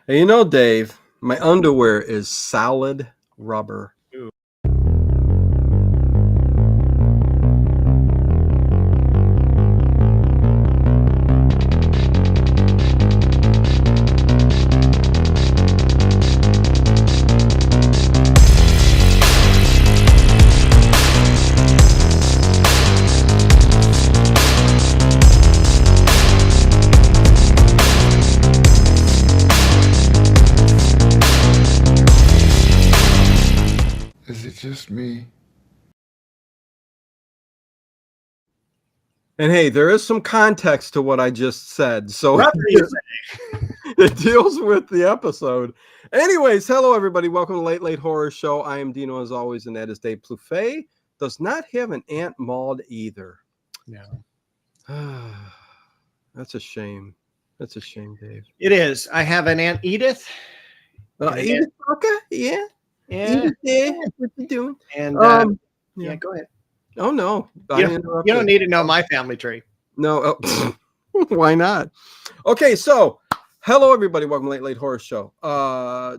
Hey, you know, Dave, my underwear is solid rubber. Ooh. Is it just me? And hey, there is some context to what I just said, so Rubber, you say. it deals with the episode. Anyways, hello everybody. Welcome to Late Late Horror Show. I am Dino as always, and that is Dave Plouffe. Does not have an Aunt Maud either. No. That's a shame. That's a shame, Dave. It is. I have an Aunt Edith. Edith Parker? Yeah. Yeah. Yeah. What you doing? And yeah, go ahead. Oh no. You don't need to know my family tree. No. Why not? Okay, so hello everybody. Welcome to Late Late Horror Show.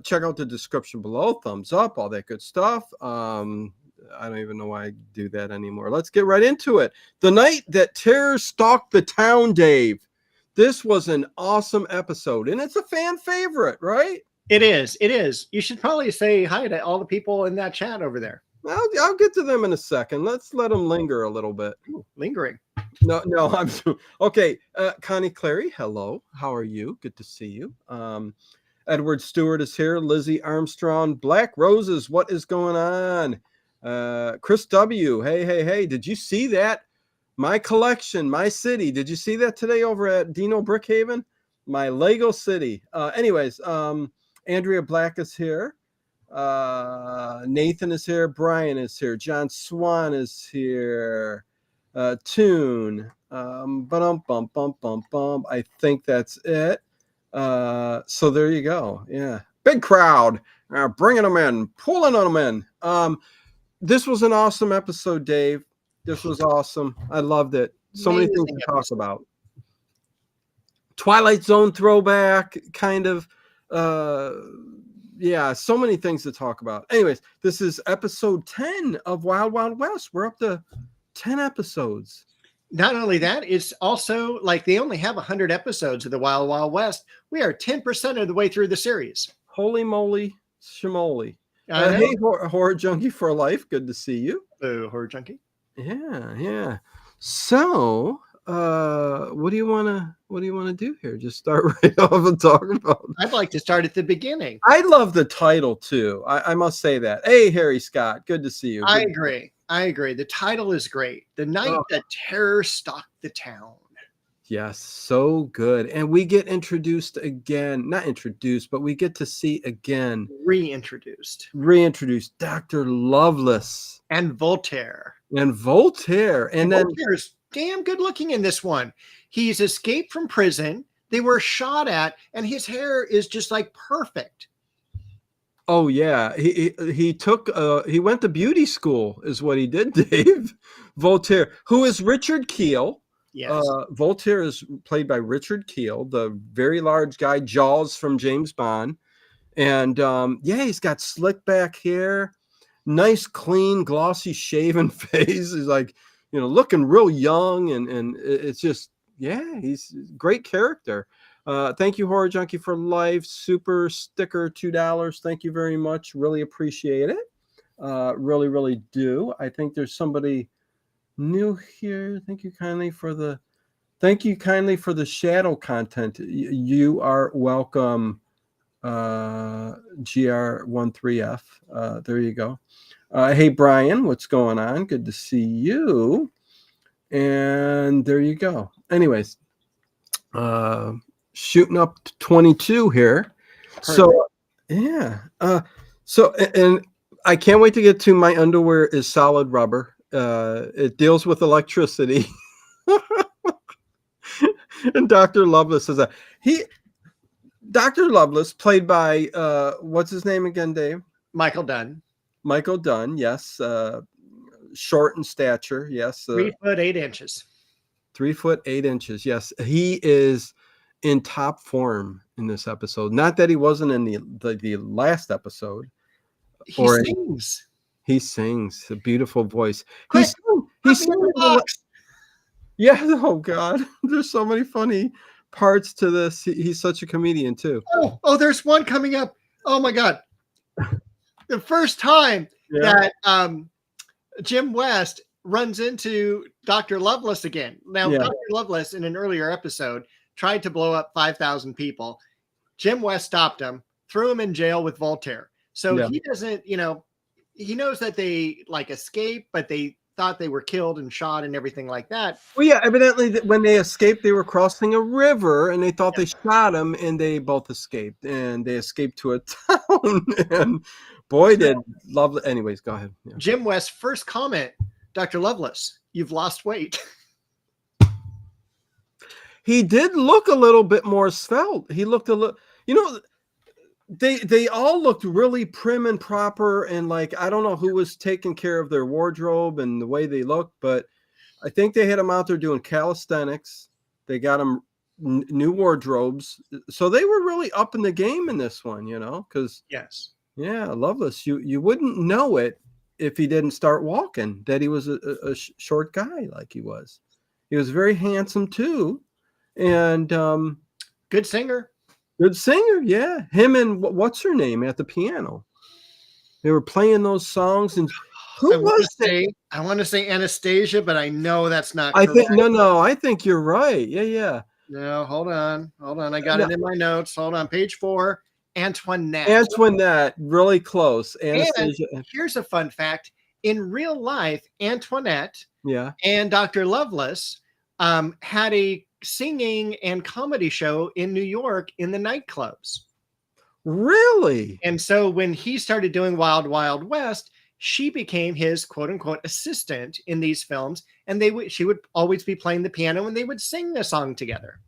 Check out the description below. Thumbs up, all that good stuff. I don't even know why I do that anymore. Let's get right into it. The night that terror stalked the town, Dave. This was an awesome episode, and it's a fan favorite, right? It is. It is. You should probably say hi to all the people in that chat over there. I'll get to them in a second. Let's let them linger a little bit. Ooh, lingering. No, I'm okay. Connie Clary, hello. How are you? Good to see you. Edward Stewart is here. Lizzie Armstrong, Black Roses. What is going on? Chris W. Hey. Did you see that? My collection, my city. Did you see that today over at Dino Brickhaven? My Lego city. Anyways, Andrea Black is here. Nathan is here. Brian is here. John Swan is here. Tune. I think that's it. So there you go. Yeah. Big crowd. Bringing them in. Pulling on them in. This was an awesome episode, Dave. This was awesome. I loved it. So many things to talk about. Twilight Zone throwback, kind of. Yeah, so many things to talk about. Anyways, this is episode 10 of Wild Wild West. We're up to 10 episodes. Not only that, it's also like they only have 100 episodes of the Wild Wild West. We are 10% of the way through the series. Holy moly, shimoly. Hey, horror junkie for life. Good to see you. Oh, horror junkie. Yeah. So, what do you want to do here? Just start right off and talk about it. I'd like to start at the beginning. I love the title too. I must say that. Hey, Harry Scott, good to see you. I agree. The title is great. The night that terror stalked the town. Yes, so good. And we get introduced again. Not introduced, but we get to see again. Reintroduced. Dr. Loveless. And Voltaire. And then Voltaire's damn good looking in this one. He's escaped from prison. They were shot at, and his hair is just like perfect. Oh yeah, he went to beauty school, is what he did, Dave. Voltaire, who is Richard Keel. Yes. Voltaire is played by Richard Keel, the very large guy, Jaws from James Bond. And he's got slick back hair, nice, clean, glossy, shaven face. He's like, looking real young, and it's just, he's a great character. Thank you, Horror Junkie for Life. Super sticker, $2. Thank you very much. Really appreciate it. Really, really do. I think there's somebody new here. Thank you kindly for the shadow content. You are welcome, GR13F. There you go. Hey, Brian, what's going on? Good to see you. And there you go. Anyways, shooting up to 22 here. Perfect. So, yeah. And I can't wait to get to my underwear is solid rubber. It deals with electricity. And Dr. Loveless says that. Dr. Loveless, played by, what's his name again, Dave? Michael Dunn. Yes. Short in stature, yes. 3 foot 8 inches. 3 foot 8 inches, yes. He is in top form in this episode. Not that he wasn't in the last episode. He sings. He sings a beautiful voice. Quick, He's put me in the box. Yeah. Oh God, there's so many funny parts to this. He's such a comedian too. Oh, there's one coming up. Oh my God. The first time that Jim West runs into Dr. Loveless again. Now, Dr. Loveless in an earlier episode tried to blow up 5,000 people. Jim West stopped him, threw him in jail with Voltaire. So he doesn't, he knows that they like escaped, but they thought they were killed and shot and everything like that. Well, yeah, evidently when they escaped, they were crossing a river and they thought they shot him, and they both escaped, and they escaped to a town. And boy, did Loveless. Anyways, go ahead. Yeah. Jim West's first comment, Dr. Loveless, you've lost weight. He did look a little bit more svelte. He looked a little, they all looked really prim and proper, and like, I don't know who was taking care of their wardrobe and the way they looked, but I think they had them out there doing calisthenics. They got them new wardrobes, so they were really up in the game in this one, because Loveless, you wouldn't know it if he didn't start walking, that he was a short guy like he was. He was very handsome too, and good singer. Good singer, yeah. Him and what's her name at the piano. They were playing those songs, and who was it? I want to say Anastasia, but I know that's not correct. I think you're right. Yeah. No, hold on. I got it in my notes. Hold on, page 4. Antoinette. Antoinette, really close. Anastasia. And here's a fun fact. In real life, Antoinette and Dr. Loveless had a singing and comedy show in New York in the nightclubs. Really? And so when he started doing Wild Wild West, she became his quote unquote assistant in these films, and she would always be playing the piano and they would sing a song together.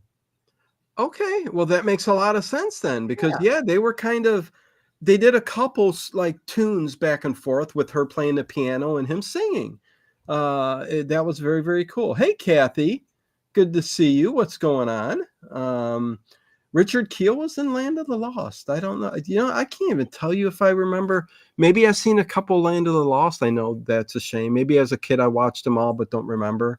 Okay, well that makes a lot of sense then, because they were they did a couple like tunes back and forth with her playing the piano and him singing. That was very, very cool. Hey Kathy, good to see you. What's going on? Richard Keel was in Land of the Lost. I don't know. I can't even tell you if I remember. Maybe I've seen a couple Land of the Lost. I know that's a shame. Maybe as a kid I watched them all, but don't remember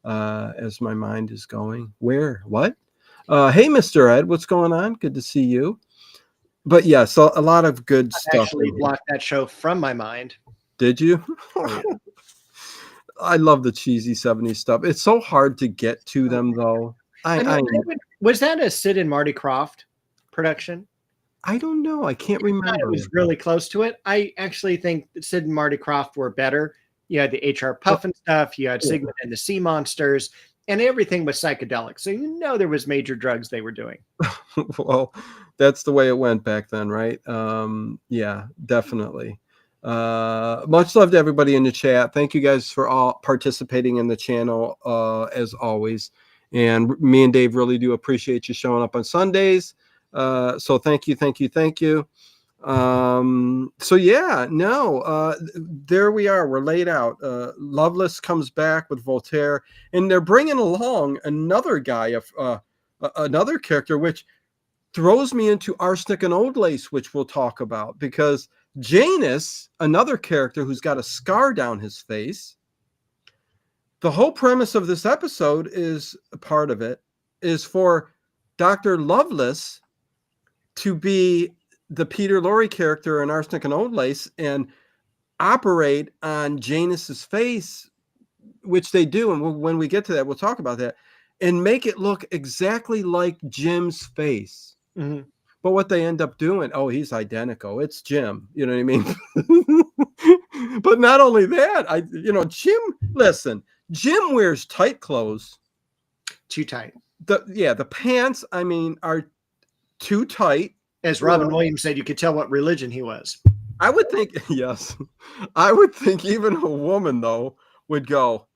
as my mind is going. Where? What? Hey, Mr. Ed, what's going on? Good to see you. But yeah, so a lot of good stuff. I actually blocked that show from my mind. Did you? I love the cheesy 70s stuff. It's so hard to get to them, though. Was that a Sid and Marty Krofft production? I don't know. I can't remember. It was really close to it. I actually think that Sid and Marty Krofft were better. You had the H.R. Puffin stuff. You had Sigmund and the Sea Monsters. And everything was psychedelic. So there was major drugs they were doing. Well, that's the way it went back then, right? Yeah, definitely. Much love to everybody in the chat. Thank you guys for all participating in the channel as always. And me and Dave really do appreciate you showing up on Sundays. So thank you. So yeah, no, there we are. We're laid out. Loveless comes back with Voltaire, and they're bringing along another guy, another character, which throws me into Arsenic and Old Lace, which we'll talk about, because Janus, another character who's got a scar down his face. The whole premise of this episode is a part of it is for Dr. Loveless to be the Peter Lorre character in Arsenic and Old Lace and operate on Janus's face, which they do. And when we get to that, we'll talk about that, and make it look exactly like Jim's face. Mm-hmm. But what they end up doing, he's identical. It's Jim. You know what I mean? But not only that, Jim, listen, Jim wears tight clothes. Too tight. The pants, are too tight. As Robin Williams said, you could tell what religion he was. I would think, yes. I would think even a woman, though, would go,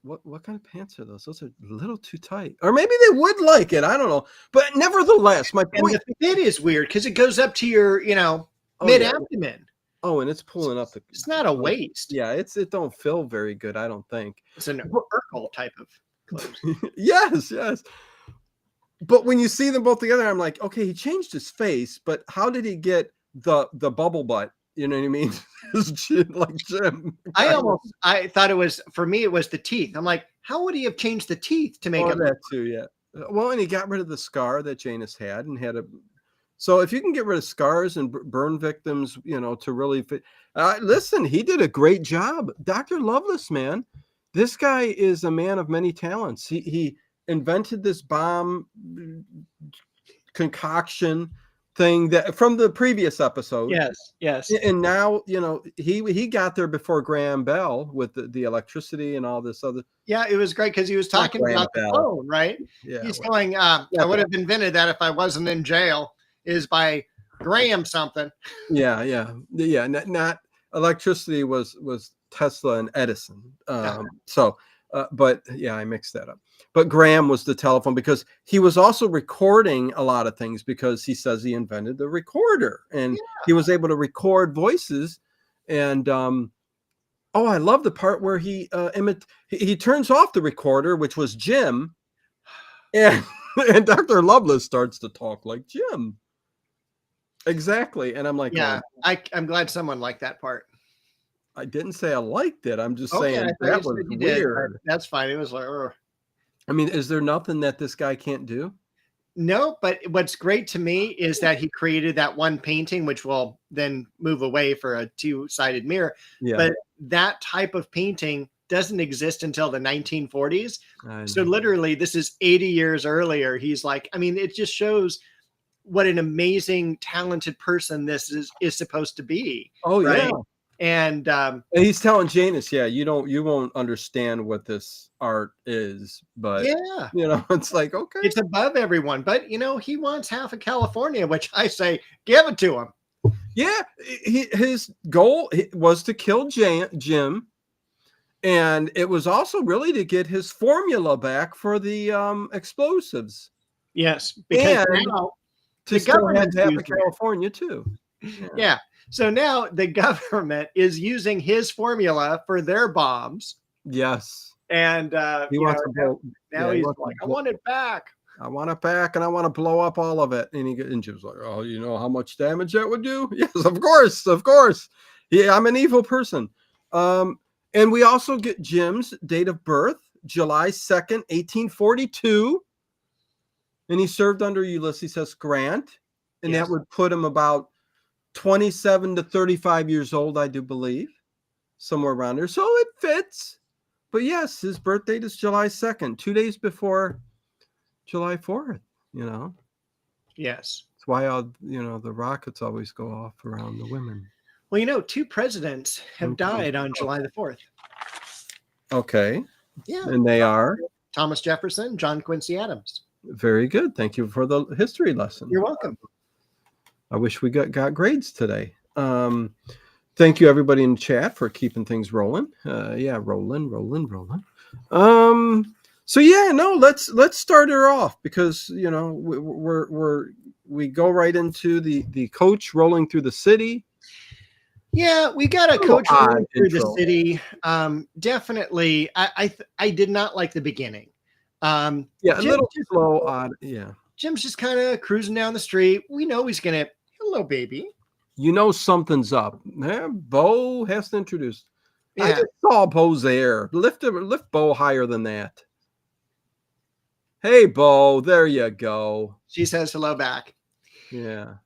what kind of pants are those? Those are a little too tight. Or maybe they would like it. I don't know. But nevertheless, my point. And the fit is weird because it goes up to your, mid-abdomen. Yeah. Oh, and it's pulling up. It's not a waist. Yeah, it don't feel very good, I don't think. It's an Urkel type of clothes. Yes. But when you see them both together, I'm like, okay, he changed his face, but how did he get the bubble butt? You know what I mean? Like Jim. I thought it was, for me, it was the teeth. I'm like, how would he have changed the teeth to make it that too? Yeah. Well, and he got rid of the scar that Janus had and had a. So if you can get rid of scars and burn victims, you know, to really fit. Listen, he did a great job. Dr. Loveless, man. This guy is a man of many talents. He invented this bomb concoction thing that from the previous episode. Yes. And now, you know, he got there before Graham Bell with the electricity and all this other. Yeah, it was great because he was talking about the phone, right? Yeah, he's going, I would have invented that if I wasn't in jail, is by Graham something. Yeah. Not electricity was Tesla and Edison. But yeah, I mixed that up. But Graham was the telephone because he was also recording a lot of things because he says he invented the recorder and he was able to record voices. And I love the part where he turns off the recorder, which was Jim, and Dr. Loveless starts to talk like Jim. Exactly. And I'm like, yeah, I'm glad someone liked that part. I didn't say I liked it. I'm just saying that was weird. That's fine. It was like, I mean, is there nothing that this guy can't do? No, but what's great to me is that he created that one painting, which will then move away for a two-sided mirror. Yeah. But that type of painting doesn't exist until the 1940s. So literally, this is 80 years earlier. He's like, I mean, it just shows what an amazing, talented person this is supposed to be. Oh, right? Yeah. And he's telling Janus, you won't understand what this art is, but you know, it's like, okay, it's above everyone, but you know, he wants half of California, which I say, give it to him. Yeah, his goal was to kill Jim, and it was also really to get his formula back for the explosives. Yes, because now to still have half of California too. Yeah. So now the government is using his formula for their bombs. Yes. And he wants to now he's like, I want it back. I want it back, and I want to blow up all of it. And Jim's like, oh, you know how much damage that would do? Yes, of course. Yeah, I'm an evil person. And we also get Jim's date of birth, July 2nd, 1842. And he served under Ulysses S. Grant. And that would put him about 27 to 35 years old, I do believe, somewhere around there. So it fits. But yes, his birth date is July 2nd, 2 days before July 4th, you know. Yes. That's why the rockets always go off around the women. Well, you know, 2 presidents have died on July the 4th. Okay. Yeah. And they are Thomas Jefferson, John Quincy Adams. Very good. Thank you for the history lesson. You're welcome. I wish we got grades today. Thank you everybody in the chat for keeping things rolling. Rolling. So let's start her off because you know we go right into the coach rolling through the city. Yeah, we got a coach rolling through the city. Definitely, I did not like the beginning. A little slow, odd. Yeah. Jim's just kind of cruising down the street. We know he's gonna, hello, baby. You know something's up. Bo has to introduce. Yeah. I just saw Bo's there. Lift Bo higher than that. Hey, Bo, there you go. She says hello back. Yeah.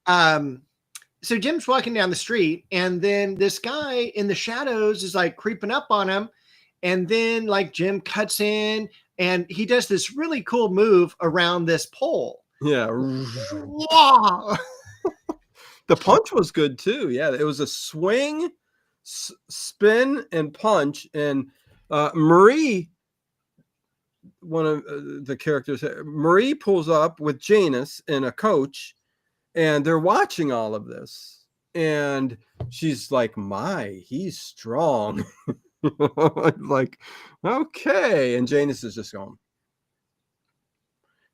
So Jim's walking down the street, and then this guy in the shadows is like creeping up on him, and then like Jim cuts in. And he does this really cool move around this pole. Yeah. Wow. The punch was good too. Yeah, it was a swing, spin, and punch. And Marie, one of the characters, Marie pulls up with Janus and a coach, and they're watching all of this. And she's like, he's strong. Like, okay. And Janus is just going.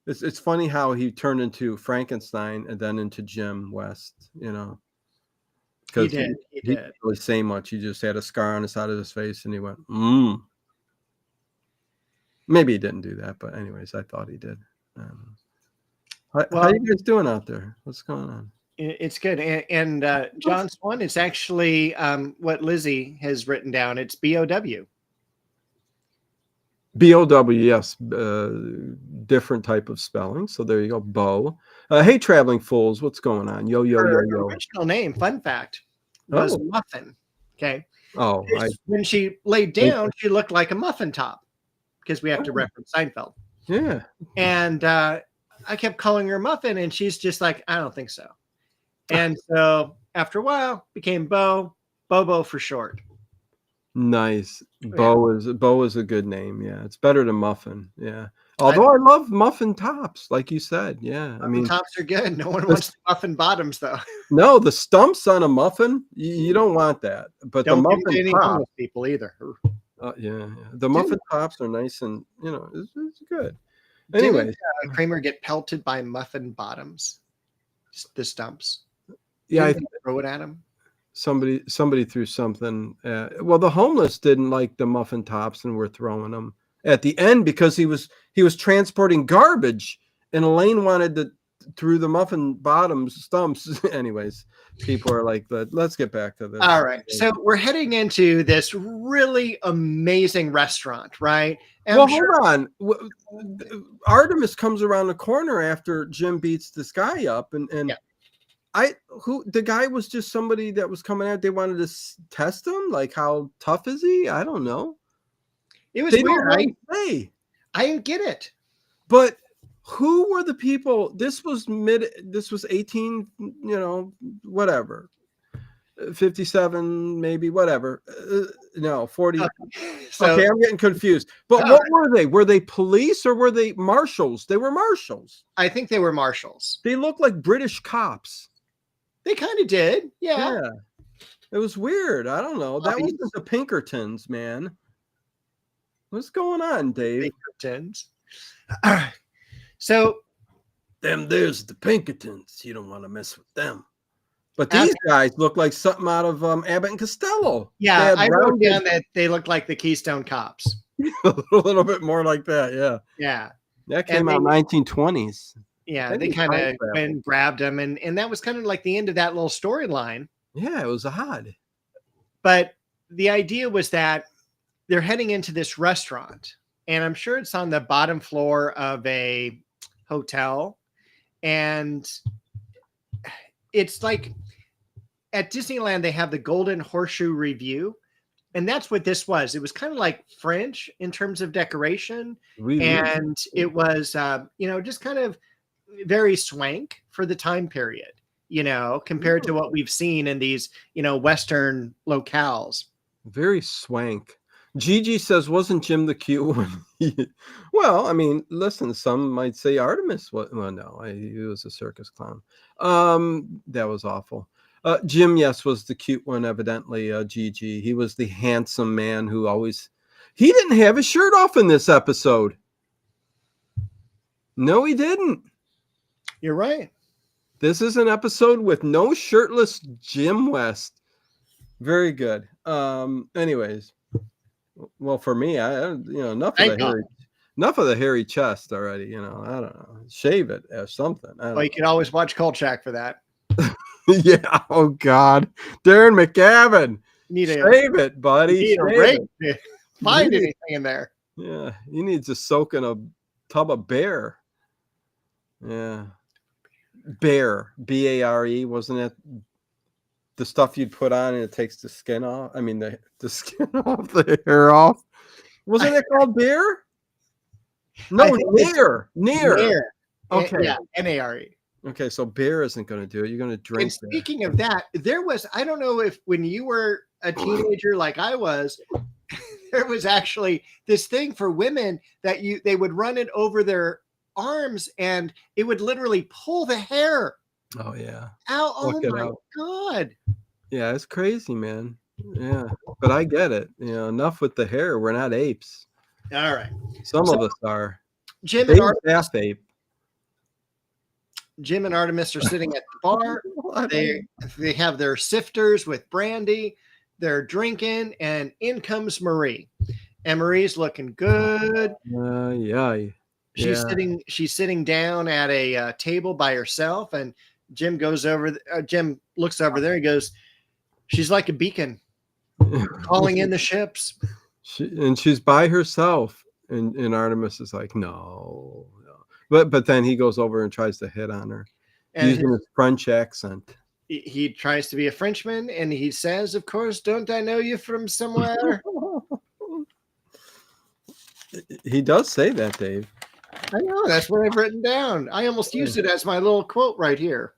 It's funny how he turned into Frankenstein and then into Jim West, you know. Because he didn't really say much. He just had a scar on the side of his face and he went, Maybe he didn't do that, but anyways, I thought he did. How you guys doing out there? What's going on? It's good. And John's one is actually what Lizzie has written down. It's BOW. BOW, yes. Different type of spelling. So there you go. Bow. Hey, traveling fools. What's going on? Yo. Her original name, fun fact, was Muffin. Okay. Oh, when she laid down, she looked like a muffin top because we have to reference Seinfeld. Yeah. And I kept calling her Muffin, and she's just like, I don't think so. And so after a while, became Bobo for short. Nice. Bo is a good name. Yeah, it's better than Muffin. Yeah. Although I love muffin tops, like you said. Yeah, I mean, tops are good. No one wants the muffin bottoms, though. No, the stumps on a muffin, you don't want that. But don't the muffin tops, people either. yeah, the muffin tops are nice, and it's good. Anyway, didn't Kramer get pelted by muffin bottoms? Just the stumps. Yeah, I throw it at him. Somebody threw something. Well, the homeless didn't like the muffin tops and were throwing them at the end because he was transporting garbage, and Elaine wanted to through the muffin bottoms stumps. Anyways, people are like, let's get back to this. All right, so we're heading into this really amazing restaurant, right? And well, hold on. Artemis comes around the corner after Jim beats this guy up, and yeah. The guy was just somebody that was coming out. They wanted to test him, like how tough is he? I don't know. It was weird. I didn't get it. But who were the people? This was 18, whatever. 57, maybe, whatever. No, 40. Okay, I'm getting confused. But what were they? Were they police or were they marshals? They were marshals. I think they were marshals. They looked like British cops. They kind of did. Yeah. It was weird. I don't know. That wasn't the Pinkertons, man. What's going on, Dave? Pinkertons. So there's the Pinkertons. You don't want to mess with them. But these guys look like something out of Abbott and Costello. Yeah, I wrote down that they look like the Keystone Cops. A little bit more like that, yeah. Yeah. That came out 1920s. Yeah, they kind of went and grabbed him, and that was kind of like the end of that little storyline. Yeah, it was odd. But the idea was that they're heading into this restaurant, and I'm sure it's on the bottom floor of a hotel, and it's like at Disneyland, they have the Golden Horseshoe Review, and that's what this was. It was kind of like French in terms of decoration, and it was, just kind of very swank for the time period, compared to what we've seen in these, Western locales. Very swank. Gigi says, wasn't Jim the cute one? Well, I mean, listen, some might say Artemis. Well, no, he was a circus clown. That was awful. Jim, yes, was the cute one, evidently. Gigi, he was the handsome man who he didn't have his shirt off in this episode. No, he didn't. You're right. This is an episode with no shirtless Jim West. Very good. Anyways. Well, for me, enough of the hairy chest already. I don't know. Shave it or something. Well, you can always watch Kolchak for that. Yeah. Oh God, Darren McGavin. Shave it, buddy. Find anything in there. Yeah, he needs to soak in a tub of bear. Yeah, bear. BARE. Wasn't it the stuff you'd put on and it takes the skin off? I mean, the skin off, the hair off. Wasn't it called bear? No, Nair. Okay. Yeah, NARE. Okay, so bear isn't going to do it. You're going to drink. And speaking of that, I don't know if when you were a teenager like I was, there was actually this thing for women that they would run it over their arms and it would literally pull the hair. Oh yeah. Oh my God. Yeah, it's crazy, man. Yeah, but I get it. Enough with the hair. We're not apes. All right. Some of us are. Jim and Artemis. Half ape. Jim and Artemis are sitting at the bar. They have their sifters with brandy. They're drinking, and in comes Marie. And Marie's looking good. Yeah. She's sitting down at a table by herself, and Jim goes over. Jim looks over there. He goes, "She's like a beacon, calling in the ships." And she's by herself, and Artemis is like, no. But then he goes over and tries to hit on her, And using his French accent. He tries to be a Frenchman, and he says, "Of course, don't I know you from somewhere?" He does say that, Dave. I know, that's what I've written down. I almost used it as my little quote right here.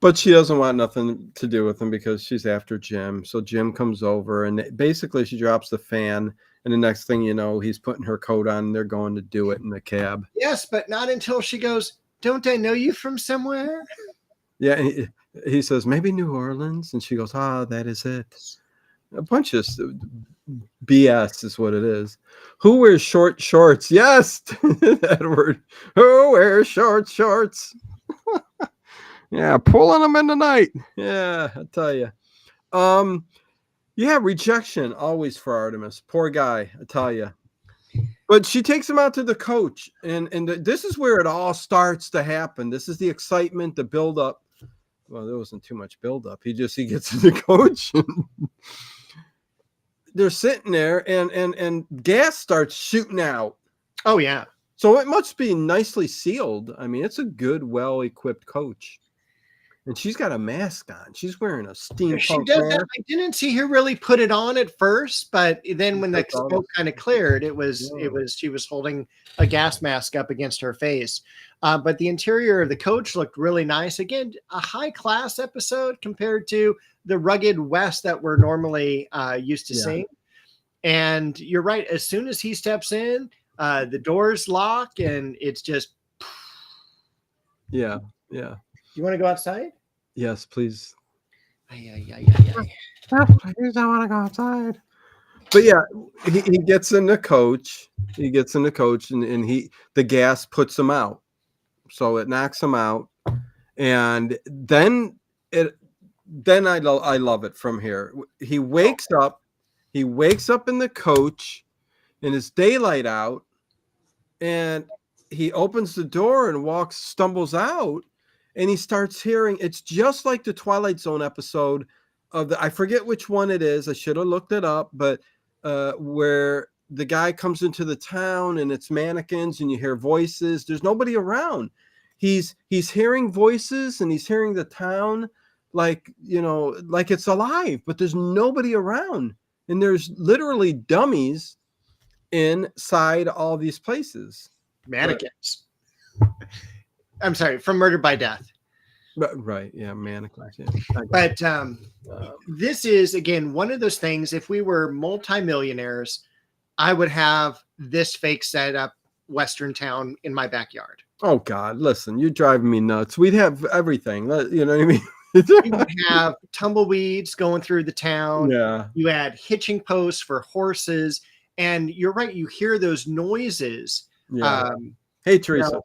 But she doesn't want nothing to do with him because she's after Jim. So Jim comes over, and basically she drops the fan, and the next thing you know, he's putting her coat on, and they're going to do it in the cab. Yes, but not until she goes, "Don't I know you from somewhere?" Yeah, he says, maybe New Orleans, and she goes, that is it. A bunch of BS is what it is. Who wears short shorts? Yes, that word. Who wears shorts? Yeah, pulling them in the night. Yeah, I tell you. Yeah, rejection always for Artemis. Poor guy, I tell you. But she takes him out to the coach, and this is where it all starts to happen. This is the excitement, the build up. Well, there wasn't too much build up. He gets in the coach. They're sitting there, and gas starts shooting out. Oh yeah. So it must be nicely sealed. I mean, it's a good, well-equipped coach. And she's got a mask on. She's wearing a steampunk She does mask. that. I didn't see her really put it on at first, but then when the smoke kind of cleared, she was holding a gas mask up against her face. But the interior of the coach looked really nice. Again, a high class episode compared to the rugged West that we're normally used to seeing. And you're right. As soon as he steps in, the doors lock, and it's just. Yeah. You want to go outside? Yes, please. Yeah. Please, I want to go outside. But yeah, he gets in the coach. He gets in the coach, and the gas puts him out. So it knocks him out, and then I love it from here. He wakes up. He wakes up in the coach, and it's daylight out, and he opens the door and stumbles out. And he starts hearing, it's just like the Twilight Zone episode I forget which one it is. I should have looked it up, but where the guy comes into the town and it's mannequins and you hear voices. There's nobody around. He's hearing voices, and he's hearing the town like it's alive, but there's nobody around. And there's literally dummies inside all these places. Mannequins. I'm sorry, from Murder by Death. Right. Yeah. Mannequins. Yeah. But this is, again, one of those things. If we were multimillionaires, I would have this fake setup Western town in my backyard. Oh, God. Listen, you're driving me nuts. We'd have everything. You know what I mean? You would have tumbleweeds going through the town. Yeah. You had hitching posts for horses. And you're right. You hear those noises. Yeah. Hey, Teresa.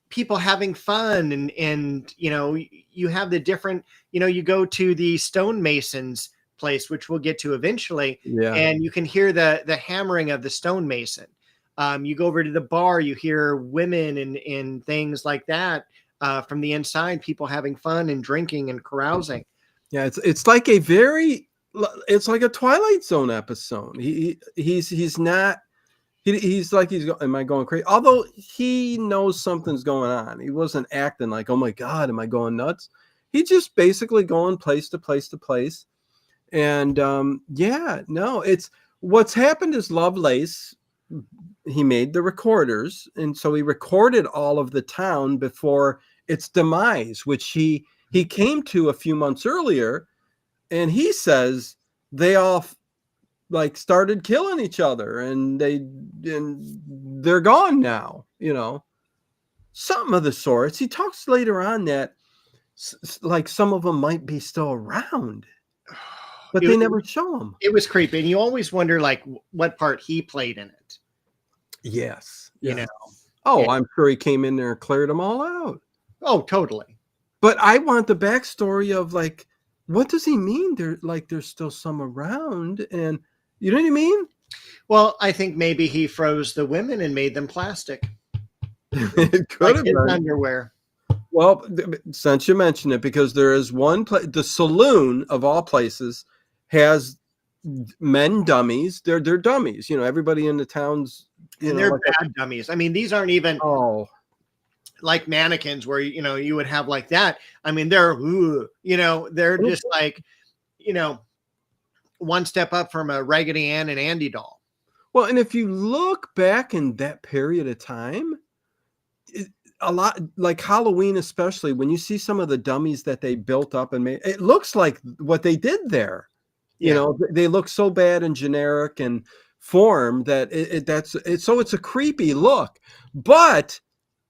People having fun, and you have the different, you go to the stonemason's place, which we'll get to eventually, and you can hear the hammering of the stonemason. You go over to the bar, you hear women and things like that from the inside, people having fun and drinking and carousing. Yeah, it's like it's like a Twilight Zone episode. He's not. He's like, am I going crazy? Although he knows something's going on. He wasn't acting like, oh my God, am I going nuts? He's just basically going place to place to place. And it's what's happened is Loveless, he made the recorders. And so he recorded all of the town before its demise, which he came to a few months earlier. And he says they all started killing each other, and they're gone now, something of the sorts. He talks later on that like some of them might be still around, but they never show them. It was creepy, and you always wonder what part he played in it. Yes. Oh, I'm sure he came in there and cleared them all out. Oh, totally. But I want the backstory of what does he mean? There's still some around, and you know what I mean? Well, I think maybe he froze the women and made them plastic, It could like have his been. underwear. Well, since you mentioned it, because there is one place, the saloon of all places has men dummies. They're dummies. You know, everybody in the town's, you And know, they're like bad dummies. I mean, these aren't even oh, like mannequins where, you would have like that. I mean, they're, they're just like, you know, one step up from a Raggedy Ann and Andy doll. well, and if you look back in that period of time, a lot like Halloween, especially when you see some of the dummies that they built up and made, it looks like what they did there. You Yeah. know, they look so bad and generic and form that so it's a creepy look. But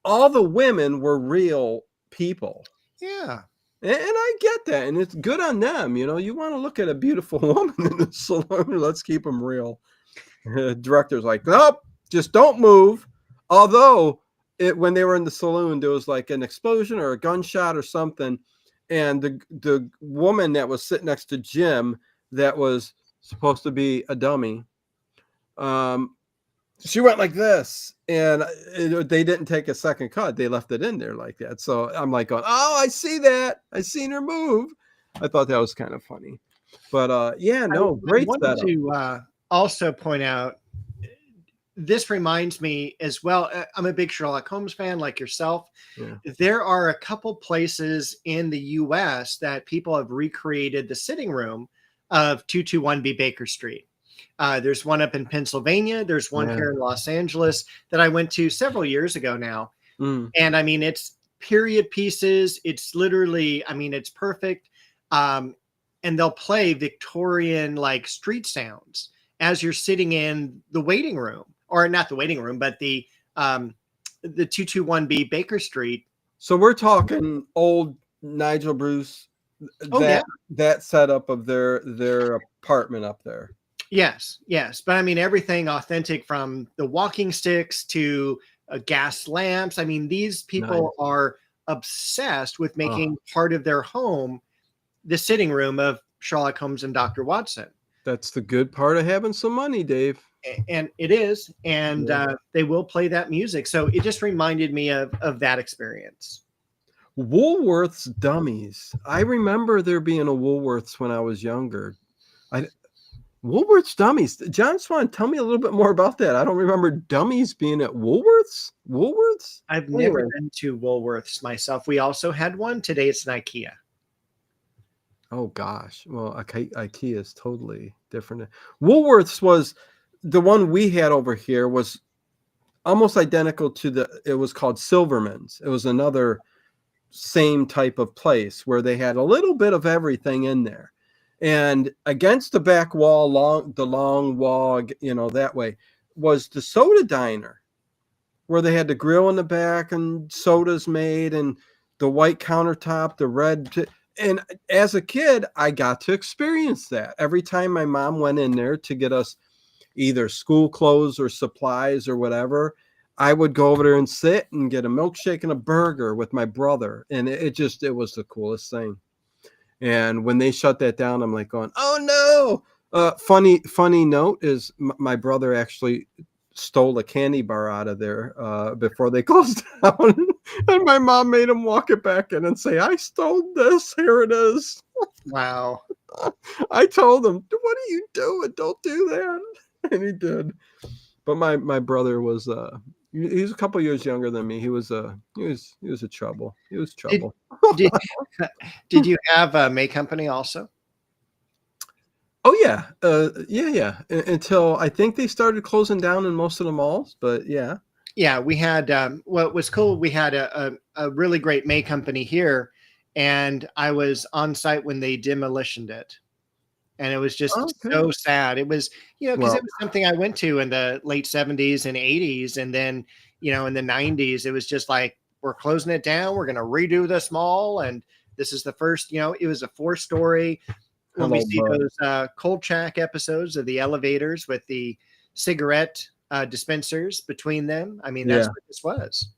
all the women were real people. Yeah. And I get that, and it's good on them. You know, you want to look at a beautiful woman in the salon, let's keep them real. Director's like, nope, just don't move. Although when they were in the saloon, there was like an explosion or a gunshot or something, and the woman that was sitting next to Jim, that was supposed to be a dummy, she went like this, and they didn't take a second cut. They left it in there like that. So I'm like going, oh, I see that. I seen her move. I thought that was kind of funny. But yeah, no, great I wanted setup. to also point out, this reminds me as well. I'm a big Sherlock Holmes fan, like yourself. Yeah. There are a couple places in the US that people have recreated the sitting room of 221B Baker Street. There's one up in Pennsylvania. There's one here in Los Angeles that I went to several years ago now. And I mean, it's period pieces. It's literally, I mean, it's perfect. And they'll play Victorian like street sounds as you're sitting in the waiting room, or not the waiting room, but the 221B Baker Street. So we're talking old Nigel Bruce, that setup of their apartment up there. Yes. But I mean, everything authentic, from the walking sticks to gas lamps. I mean, these people are obsessed with making part of their home the sitting room of Sherlock Holmes and Dr. Watson. That's the good part of having some money, Dave. And it is. And they will play that music. So it just reminded me of that experience. Woolworth's dummies. I remember there being a Woolworth's when I was younger. Woolworth's dummies. John Swan, tell me a little bit more about that. I don't remember dummies being at Woolworth's. Woolworth's? I've never been to Woolworth's myself. We also had one. Today it's an IKEA. Oh gosh. Well, IKEA is totally different. Woolworth's was the one we had over here, was almost identical to it was called Silverman's. It was another same type of place where they had a little bit of everything in there. And against the back wall, the long wall, you know, that way, was the soda diner, where they had the grill in the back and sodas made, and the white countertop, the red. And as a kid, I got to experience that. Every time my mom went in there to get us either school clothes or supplies or whatever, I would go over there and sit and get a milkshake and a burger with my brother. And it was the coolest thing. And when they shut that down, I'm like going, oh no. Funny note is my brother actually stole a candy bar out of there before they closed down. And my mom made him walk it back in and say, I stole this. Here it is. Wow. I told him, what are you doing? Don't do that. And he did. But my brother was he's a couple years younger than me. He was a trouble. He was trouble. Did you have a May Company also? Oh yeah. Yeah. Until I think they started closing down in most of the malls, but yeah. Yeah, we had what was cool, we had a really great May Company here, and I was on site when they demolitioned it. And it was just so sad. It was, because it was something I went to in the late 70s and 80s. And then, in the 90s, it was just like, we're closing it down. We're going to redo this mall. And this is the first, it was a 4-story. When we see those Kolchak episodes of the elevators with the cigarette dispensers between them. I mean, that's what this was.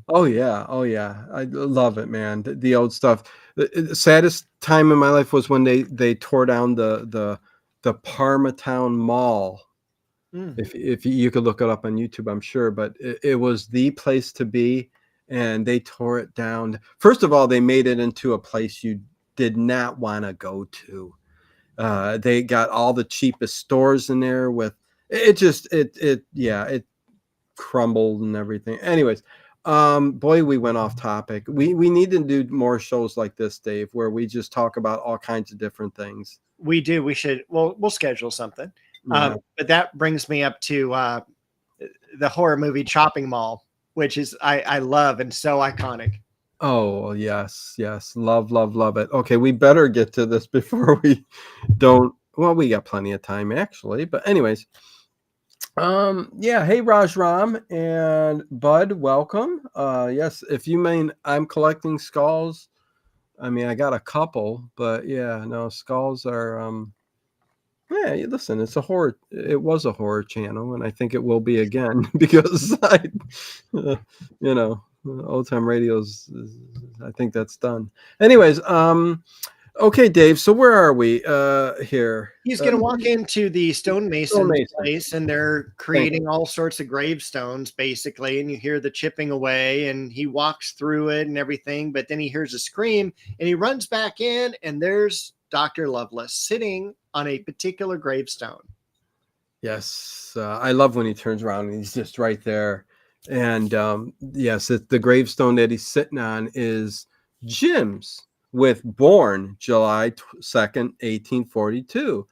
Oh yeah. I love it, man. The old stuff. The saddest time in my life was when they tore down the Parmatown Mall If you could look it up on YouTube, I'm sure, but it was the place to be, and they tore it down. First of all, they made it into a place you did not want to go to. They got all the cheapest stores in there with it. It crumbled and everything. Anyways, boy, we went off topic. We need to do more shows like this, Dave, where we just talk about all kinds of different things. We do. We should. We'll schedule something. Yeah. But that brings me up to the horror movie Chopping Mall, which is I love and so iconic. Oh, yes. Love it. Okay, we better get to this before we don't. Well, we got plenty of time actually, but anyways. Hey Raj Ram and Bud, welcome. Yes, if you mean I'm collecting skulls, I mean I got a couple, but yeah, no, skulls are listen, it was a horror channel, and I think it will be again because old time radios, I think that's done. Anyways, okay, Dave, so where are we here? He's going to walk into the stonemason place, and they're creating all sorts of gravestones, basically, and you hear the chipping away, and he walks through it and everything, but then he hears a scream, and he runs back in, and there's Dr. Loveless sitting on a particular gravestone. Yes, I love when he turns around and he's just right there. And yes, the gravestone that he's sitting on is Jim's, with born July 2nd, 1842.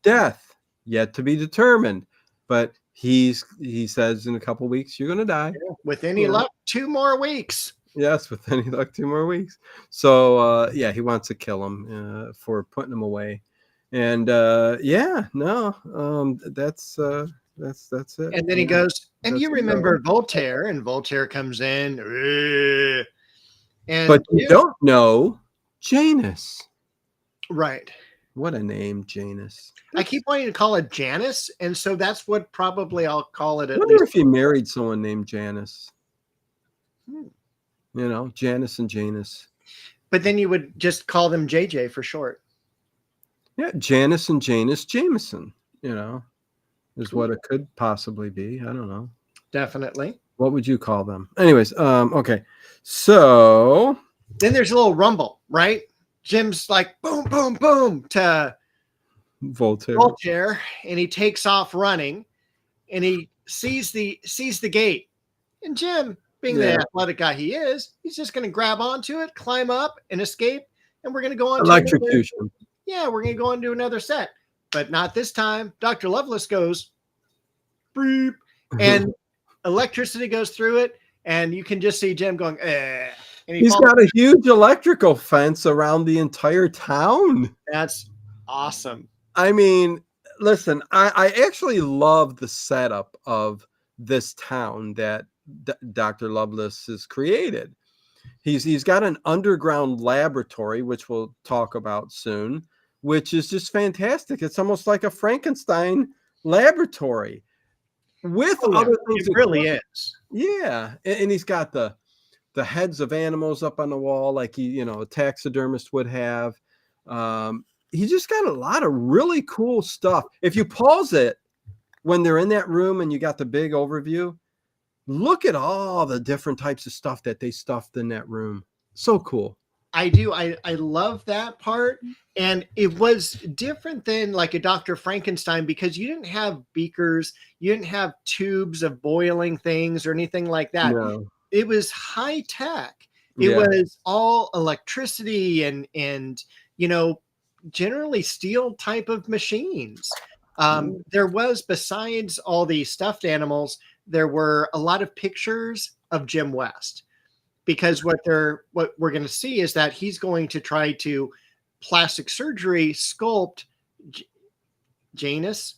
Death yet to be determined, but he says in a couple weeks you're going to die. Yeah, with any luck, 2 more weeks. Yes, with any luck, 2 more weeks. So he wants to kill him for putting him away. And that's it. And then he goes, and you remember Voltaire, and Voltaire comes in, and but you don't know Janus. Right. What a name, Janus. I keep wanting to call it Janus, and so that's what probably I'll call it. I wonder if you married someone named Janus. Janus and Janus. But then you would just call them JJ for short. Yeah, Janus and Janus Jameson, is what it could possibly be. I don't know. Definitely. What would you call them? Anyways, okay. So then there's a little rumble, right? Jim's like boom, boom, boom to Voltaire, and he takes off running, and he sees the gate. And Jim, being the athletic guy he is, he's just going to grab onto it, climb up, and escape. And we're going to go on electrocution. We're going to go on to another set, but not this time. Dr. Loveless goes beep, and electricity goes through it, and you can just see Jim going, And he's got a huge electrical fence around the entire town. That's awesome. I mean, listen, I actually love the setup of this town that Dr. Loveless has created. He's got an underground laboratory, which we'll talk about soon, which is just fantastic. It's almost like a Frankenstein laboratory with other things. It really is. Yeah, and he's got the heads of animals up on the wall, like a taxidermist would have. He just got a lot of really cool stuff. If you pause it when they're in that room and you got the big overview, look at all the different types of stuff that they stuffed in that room. So cool. I do. I love that part. And it was different than like a Dr. Frankenstein because you didn't have beakers, you didn't have tubes of boiling things or anything like that. No. It was high tech. It was all electricity and generally steel type of machines. There was, besides all the stuffed animals, there were a lot of pictures of Jim West, because what we're going to see is that he's going to try to plastic surgery sculpt Janus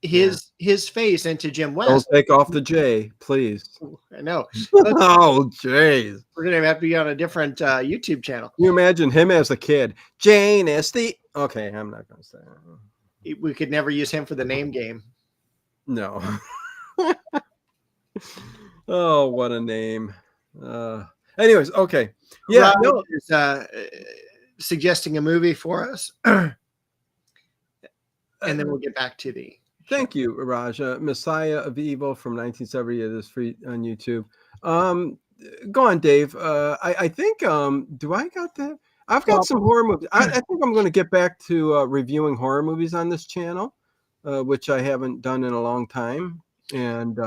his face into Jim West. Don't take off the J, please. I know. Oh, jeez. We're gonna have to be on a different YouTube channel. Can you imagine him as a kid? Janus okay, I'm not gonna say it. We could never use him for the name game. No. Oh, what a name. Anyways, okay. Yeah, Rob is suggesting a movie for us. And then we'll get back to the Thank you, Raja. Messiah of Evil from 1970. It is free on YouTube. Go on, Dave. I think, do I got that? I've got some horror movies. I think I'm going to get back to reviewing horror movies on this channel, which I haven't done in a long time. And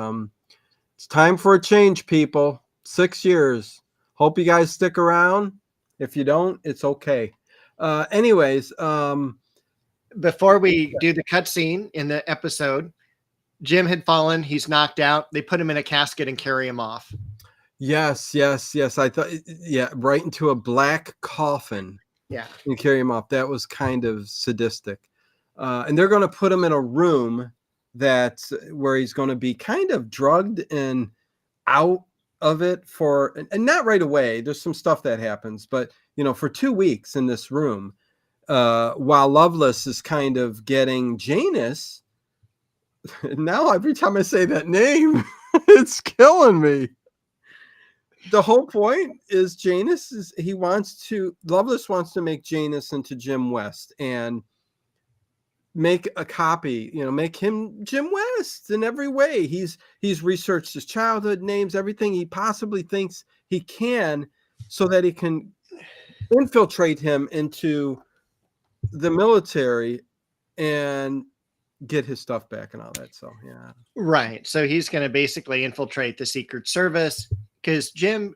it's time for a change, people. 6 years. Hope you guys stick around. If you don't, it's okay. Anyways, before we do the cutscene in the episode, Jim had fallen. He's knocked out. They put him in a casket and carry him off. Yes. I thought, right into a black coffin. Yeah. And carry him off. That was kind of sadistic. And they're going to put him in a room where he's going to be kind of drugged and out of it and not right away. There's some stuff that happens, but for 2 weeks in this room, while Loveless is kind of getting Janus. Now every time I say that name, it's killing me. The whole point is Loveless wants to make Janus into Jim West and make a copy, make him Jim West in every way. He's researched his childhood names, everything he possibly thinks he can, so that he can infiltrate him into the military and get his stuff back and all that. So, yeah. Right. So he's going to basically infiltrate the Secret Service because Jim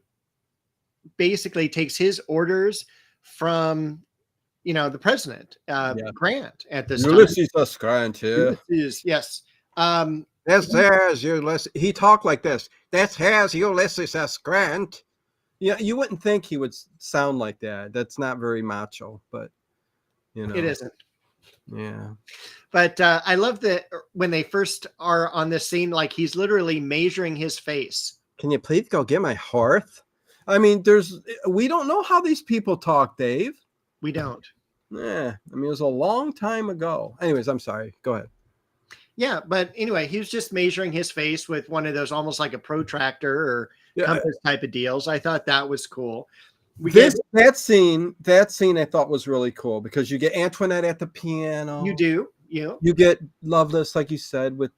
basically takes his orders from the president, Grant at this Ulysses S. Grant, yeah. Yes. This has Ulysses. He talked like this. This has Ulysses S. Grant. Yeah, you wouldn't think he would sound like that. That's not very macho, but it isn't. Yeah. But I love that when they first are on this scene, like he's literally measuring his face. Can you please go get my hearth? I mean, we don't know how these people talk, Dave. We don't. Yeah. I mean, it was a long time ago. Anyways, I'm sorry. Go ahead. Yeah, but anyway, he was just measuring his face with one of those almost like a protractor or compass type of deals. I thought that was cool. That scene I thought was really cool because you get Antoinette at the piano. You do. You get Loveless, like you said, with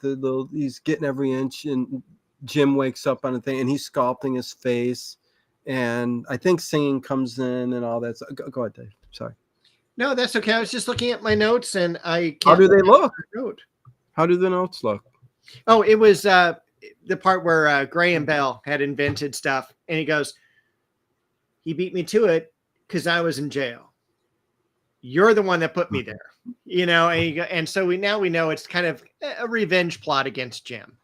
he's getting every inch, and Jim wakes up on a thing and he's sculpting his face. And I think singing comes in and all that. So, go ahead, Dave. Sorry. No, that's okay. I was just looking at my notes and I can't. How do they look? How do the notes look? Oh, it was the part where Graham Bell had invented stuff. And he goes, he beat me to it because I was in jail. You're the one that put me there. And so we know it's kind of a revenge plot against Jim.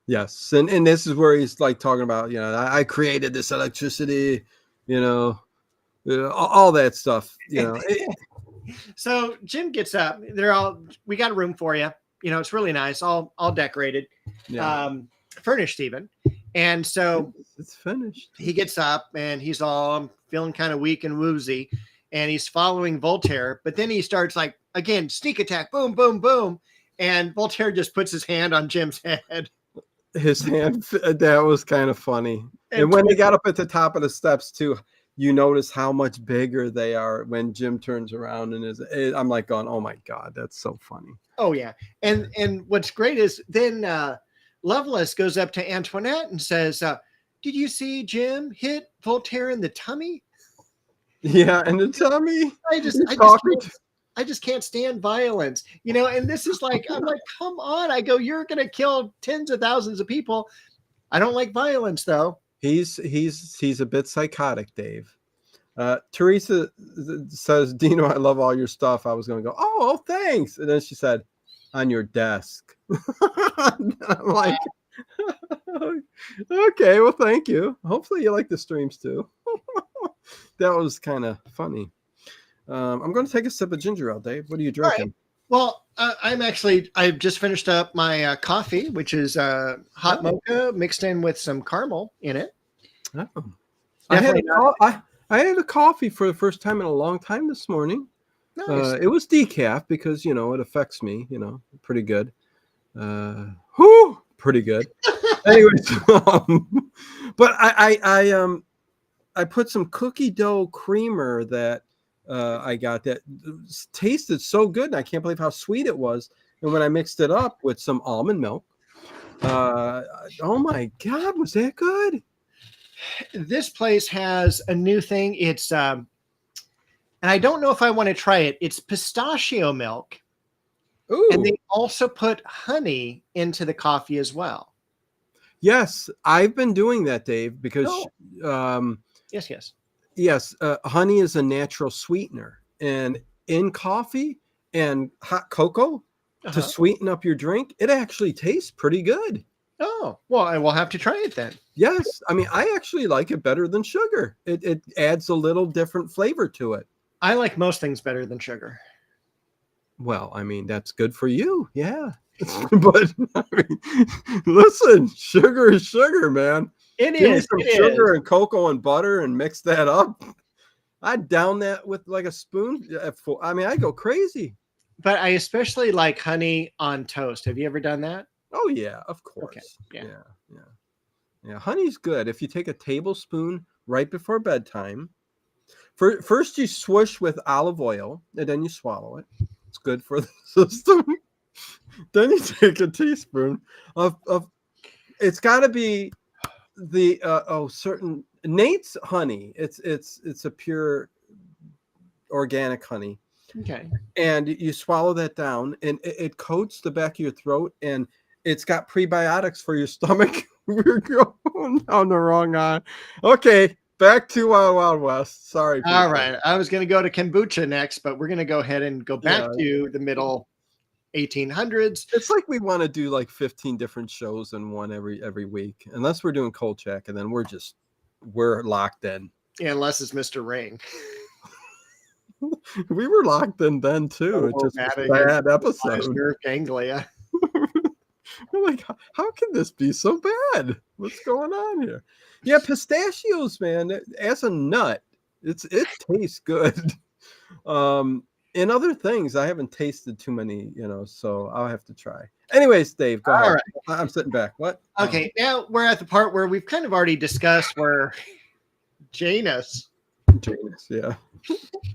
Yes. And this is where he's like talking about, I created this electricity, all that stuff, So Jim gets up. We got a room for you. It's really nice. All decorated, furnished even. And so it's finished. He gets up and he's all feeling kind of weak and woozy. And he's following Voltaire. But then he starts like, again, sneak attack, boom, boom, boom. And Voltaire just puts his hand on Jim's head. His hand, that was kind of funny. And when they got up at the top of the steps too, you notice how much bigger they are when Jim turns around and I'm like going, oh my God, that's so funny. Oh yeah. And what's great is then Loveless goes up to Antoinette and says, did you see Jim hit Voltaire in the tummy? Yeah, in the tummy. I just can't stand violence, and this is like, I'm like, come on. I go, you're going to kill tens of thousands of people. I don't like violence though. He's a bit psychotic, Dave. Teresa says, Dino, I love all your stuff. I was going to go, oh, thanks. And then she said, on your desk. I'm like, okay, well, thank you. Hopefully you like the streams too. That was kind of funny. I'm going to take a sip of ginger ale, Dave. What are you drinking? Right. Well, I've just finished up my coffee, which is hot mocha mixed in with some caramel in it. Oh. I had a coffee for the first time in a long time this morning. Nice. It was decaf because, it affects me, pretty good. Pretty good. Anyways, but I put some cookie dough creamer that I got that tasted so good, and I can't believe how sweet it was. And when I mixed it up with some almond milk, oh my God, was that good? This place has a new thing. It's and I don't know if I want to try it. It's pistachio milk. Ooh. And they also put honey into the coffee as well. Yes, I've been doing that, Dave, because Yes. Honey is a natural sweetener, and in coffee and hot cocoa to sweeten up your drink, it actually tastes pretty good. Oh, well, I will have to try it then. Yes, I mean, I actually like it better than sugar. It adds a little different flavor to it. I like most things better than sugar. Well, I mean, that's good for you. Yeah. But I mean, listen, sugar is sugar, man. Give me some sugar and cocoa and butter and mix that up. I'd down that with like a spoon. I mean, I go crazy. But I especially like honey on toast. Have you ever done that? Oh yeah, of course. Okay. Yeah. Honey's good. If you take a tablespoon right before bedtime, first you swish with olive oil and then you swallow it. It's good for the system. Then you take a teaspoon of it's got to be the certain Nate's honey. It's a pure organic honey. Okay. And you swallow that down, and it coats the back of your throat, and it's got prebiotics for your stomach. We're going down the wrong eye. Okay. Back to Wild Wild West. Sorry. People. All right. I was going to go to kombucha next, but we're going to go ahead and go back to the middle 1800s. It's like we want to do like 15 different shows in one every week, unless we're doing Cold Check, and then we're locked in. Yeah, unless it's Mr. Ring. We were locked in then too. It's just a bad episode. Nerve ganglia. We're like, how can this be so bad? What's going on here? Yeah, pistachios, man. As a nut, it tastes good. In other things, I haven't tasted too many, so I'll have to try. Anyways, Dave, go ahead. All right. I'm sitting back. What? Okay, now we're at the part where we've kind of already discussed where Janus, yeah,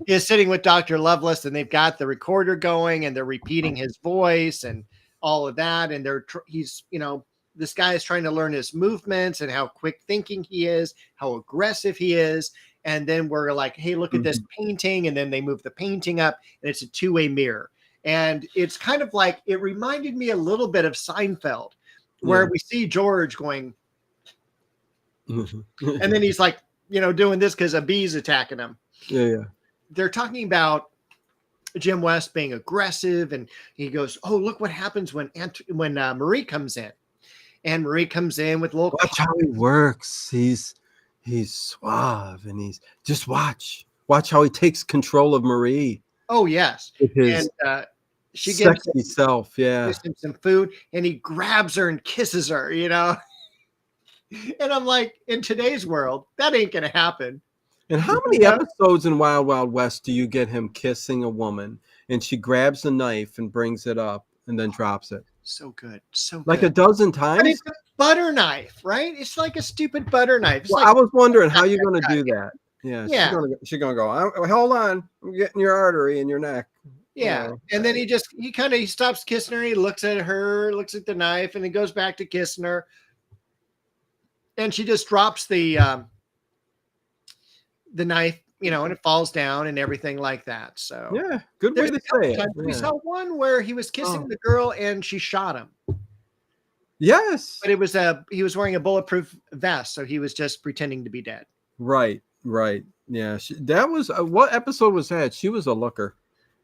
is sitting with Dr. Loveless, and they've got the recorder going, and they're repeating his voice and all of that, and this guy is trying to learn his movements and how quick thinking he is, how aggressive he is. And then we're like, hey, look at this painting. And then they move the painting up, and it's a two-way mirror. And it's kind of like, it reminded me a little bit of Seinfeld, where we see George going, and then he's like, doing this because a bee's attacking him. Yeah. They're talking about Jim West being aggressive, and he goes, oh, look what happens when Marie comes in. And Marie comes in with a little. Watch how he works. He's suave, and he's just watch how he takes control of Marie. Oh yes, and she gives him some food, and he grabs her and kisses her. And I'm like, in today's world, that ain't gonna happen. And how many episodes in Wild Wild West do you get him kissing a woman, and she grabs a knife and brings it up and then drops it? So good. Like a dozen times. But it's a butter knife, right? It's like a stupid butter knife. Well, I was wondering how you're going to do that. Yeah. She's going to go, hold on. I'm getting your artery in your neck. Yeah. And then he stops kissing her. He looks at her, looks at the knife, and he goes back to kissing her. And she just drops the knife, and it falls down and everything like that. So yeah, good way to say it. We saw one where he was kissing the girl and she shot him. Yes, but he was wearing a bulletproof vest, so he was just pretending to be dead. Right. Yeah, that was what episode was that? She was a looker.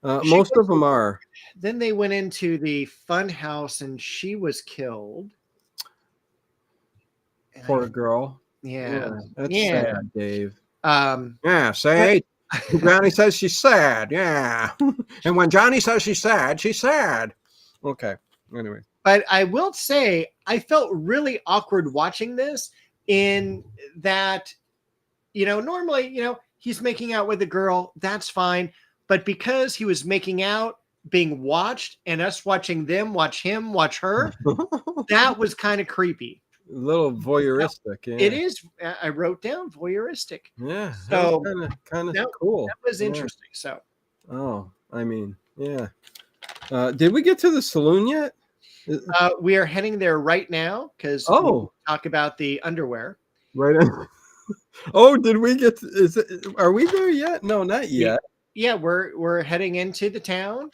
Most of them are. Then they went into the fun house and she was killed. Poor girl. Yeah, that's sad, Dave. Yeah, say Johnny says she's sad. Yeah. And when Johnny says she's sad. Okay. Anyway. But I will say I felt really awkward watching this in that, normally, he's making out with a girl. That's fine. But because he was making out, being watched, and us watching them watch him, watch her, that was kind of creepy. A little voyeuristic. Yeah. It is. I wrote down voyeuristic. Yeah. So kind of cool. That was interesting. So. Oh, I mean, yeah. Did we get to the saloon yet? We are heading there right now because we talk about the underwear. Right. Oh, did we get? Are we there yet? No, not yet. Yeah, we're heading into the town.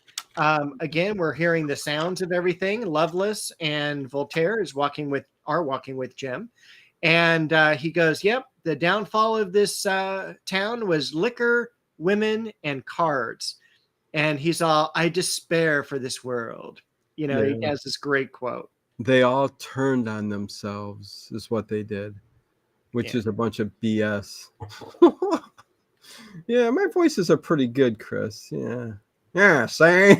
Again, we're hearing the sounds of everything. Loveless and Voltaire are walking with Jim, and he goes, "Yep, the downfall of this town was liquor, women, and cards." And he's all, "I despair for this world." He has this great quote. They all turned on themselves, is what they did, which is a bunch of BS. Yeah, my voices are pretty good, Chris. Yeah. See,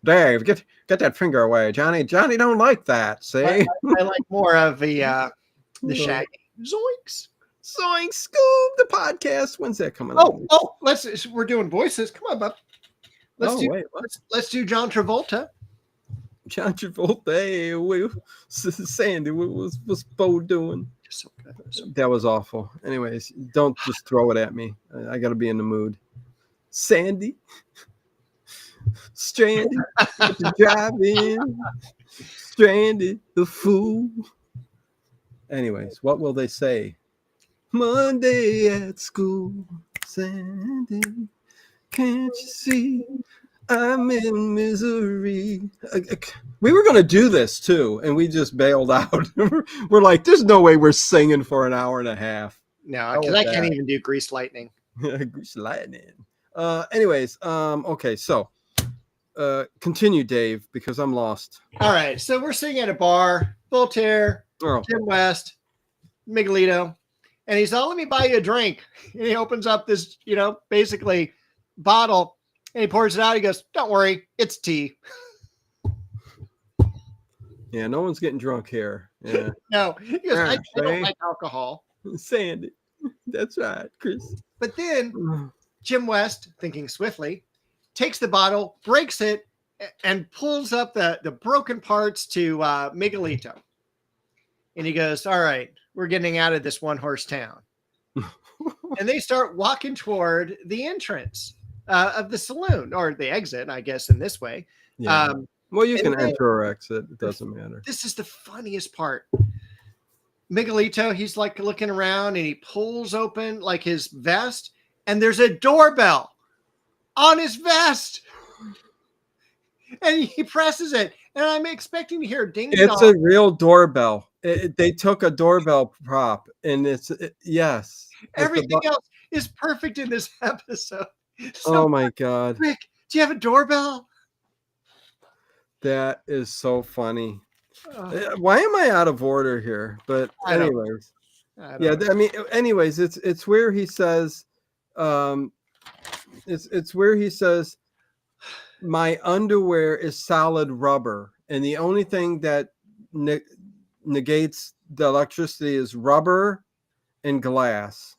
Dave, get that finger away, Johnny. Johnny don't like that. See, I like more of the shaggy zoinks. Zoinks, Scoob, the podcast. When's that coming out? We're doing voices. Come on, bub. Let's do John Travolta. John Travolta. Hey, Sandy, what was Bo doing? So good. That was awful. Anyways, don't just throw it at me. I got to be in the mood. Sandy, stranded, driving, stranded, the fool. Anyways, what will they say? Monday at school, Sandy, can't you see I'm in misery? We were going to do this too, and we just bailed out. We're like, there's no way we're singing for an hour and a half. No, because I can't even do Grease Lightning. Grease Lightning. Anyways, okay, so continue, Dave, because I'm lost. All right, so we're sitting at a bar, Voltaire, Jim West, Miguelito, and he's all, "Let me buy you a drink." And he opens up this, basically bottle, and he pours it out. He goes, "Don't worry, it's tea." Yeah, no one's getting drunk here. Yeah. No, he goes, I don't like alcohol. Sandy, that's right, Chris. But then Jim West, thinking swiftly, takes the bottle, breaks it, and pulls up the broken parts to Miguelito. And he goes, "All right, we're getting out of this one-horse town." And they start walking toward the entrance of the saloon, or the exit, I guess, in this way. Yeah. Well, you can enter or exit. It doesn't matter. This is the funniest part. Miguelito, he's like looking around, and he pulls open like his vest, and there's a doorbell on his vest. And he presses it, and I'm expecting to hear ding dong. It's a real doorbell. They took a doorbell prop, and yes. Everything else is perfect in this episode. So, oh my God. Rick, do you have a doorbell? That is so funny. Why am I out of order here? But anyways, anyways, it's where he says, it's where he says, "My underwear is solid rubber, and the only thing that negates the electricity is rubber and glass."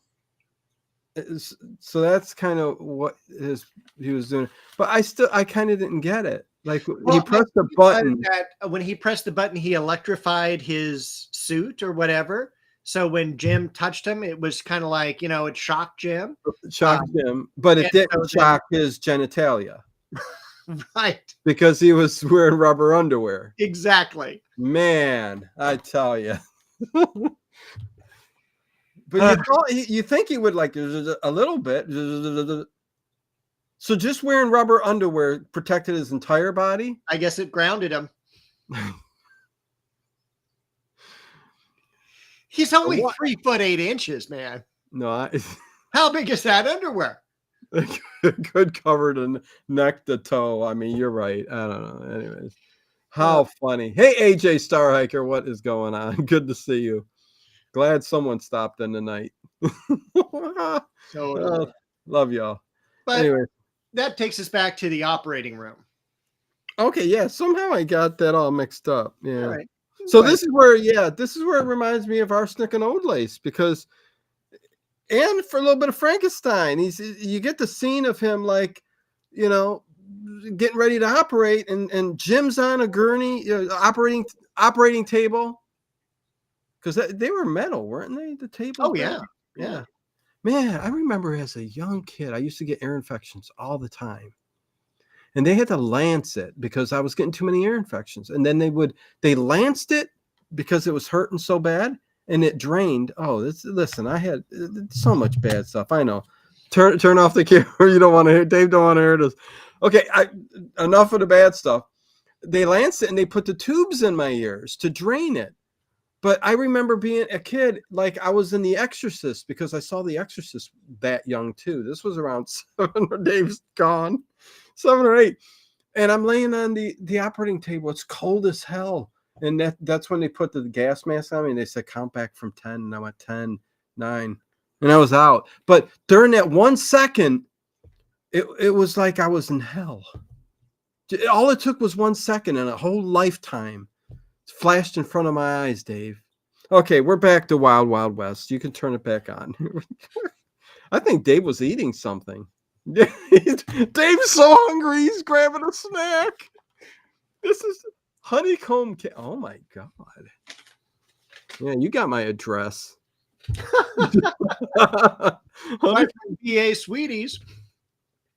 So that's kind of what he was doing. But I kind of didn't get it. Like, he pressed the button. When he pressed the button, he electrified his suit or whatever. So when Jim touched him, it was kind of like, it shocked Jim. It shocked him, but it didn't shock his genitalia. Right. Because he was wearing rubber underwear. Exactly. Man, I tell you. But you think he would like a little bit. So just wearing rubber underwear protected his entire body? I guess it grounded him. He's only 3'8", man. No, how big is that underwear? Good covered in neck to toe. I mean, you're right. I don't know. Anyways, how funny. Hey, AJ Starhiker, what is going on? Good to see you. Glad someone stopped in tonight. Love y'all. But anyway, that takes us back to the operating room. Okay, yeah. Somehow I got that all mixed up. Yeah. All right. So this is where it reminds me of Arsenic and Old Lace, because, and for a little bit of Frankenstein, you get the scene of him like, getting ready to operate, and Jim's on a gurney, operating table, because they were metal, weren't they? The table. Oh yeah. Man, I remember as a young kid, I used to get ear infections all the time. and they had to lance it because I was getting too many ear infections. And then they lanced it because it was hurting so bad, and it drained. Oh, listen, I had so much bad stuff. I know. Turn off the camera. You don't want to hear. Dave don't want to hear this. Okay, enough of the bad stuff. They lanced it and they put the tubes in my ears to drain it. But I remember being a kid, like I was in The Exorcist because I saw The Exorcist that young too. This was around 7, or Dave's gone, 7 or 8. And I'm laying on the operating table. It's cold as hell. And that's when they put the gas mask on me and they said, count back from 10. And I went 10, 9, and I was out. But during that 1 second, it was like I was in hell. All it took was 1 second and a whole lifetime flashed in front of my eyes, Dave. Okay, we're back to Wild Wild West. You can turn it back on. I think Dave was eating something. Dave's so hungry, he's grabbing a snack. This is honeycomb. Oh my God. Yeah, you got my address. My PA Sweeties.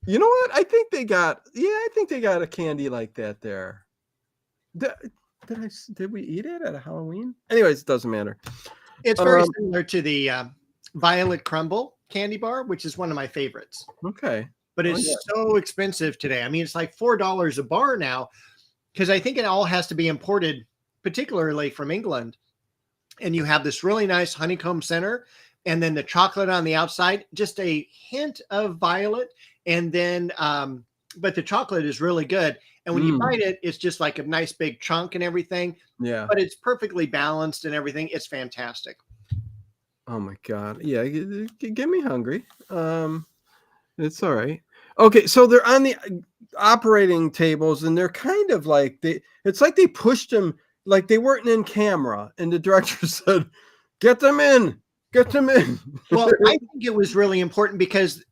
You know what? I think they got a candy like that there. Did we eat it at a Halloween? Anyways, it doesn't matter. It's very similar to the Violet Crumble candy bar, which is one of my favorites. Okay. But it's so expensive today. I mean, it's like $4 a bar now, because I think it all has to be imported, particularly from England. And you have this really nice honeycomb center, and then the chocolate on the outside, just a hint of violet. And then, but the chocolate is really good. And when you bite it, it's just like a nice big chunk and everything. Yeah. But it's perfectly balanced and everything. It's fantastic. Oh my God. Yeah. Get me hungry. It's all right. Okay. So they're on the operating tables and they're kind of like it's like they pushed them like they weren't in camera. And the director said, get them in. Well, I think it was really important because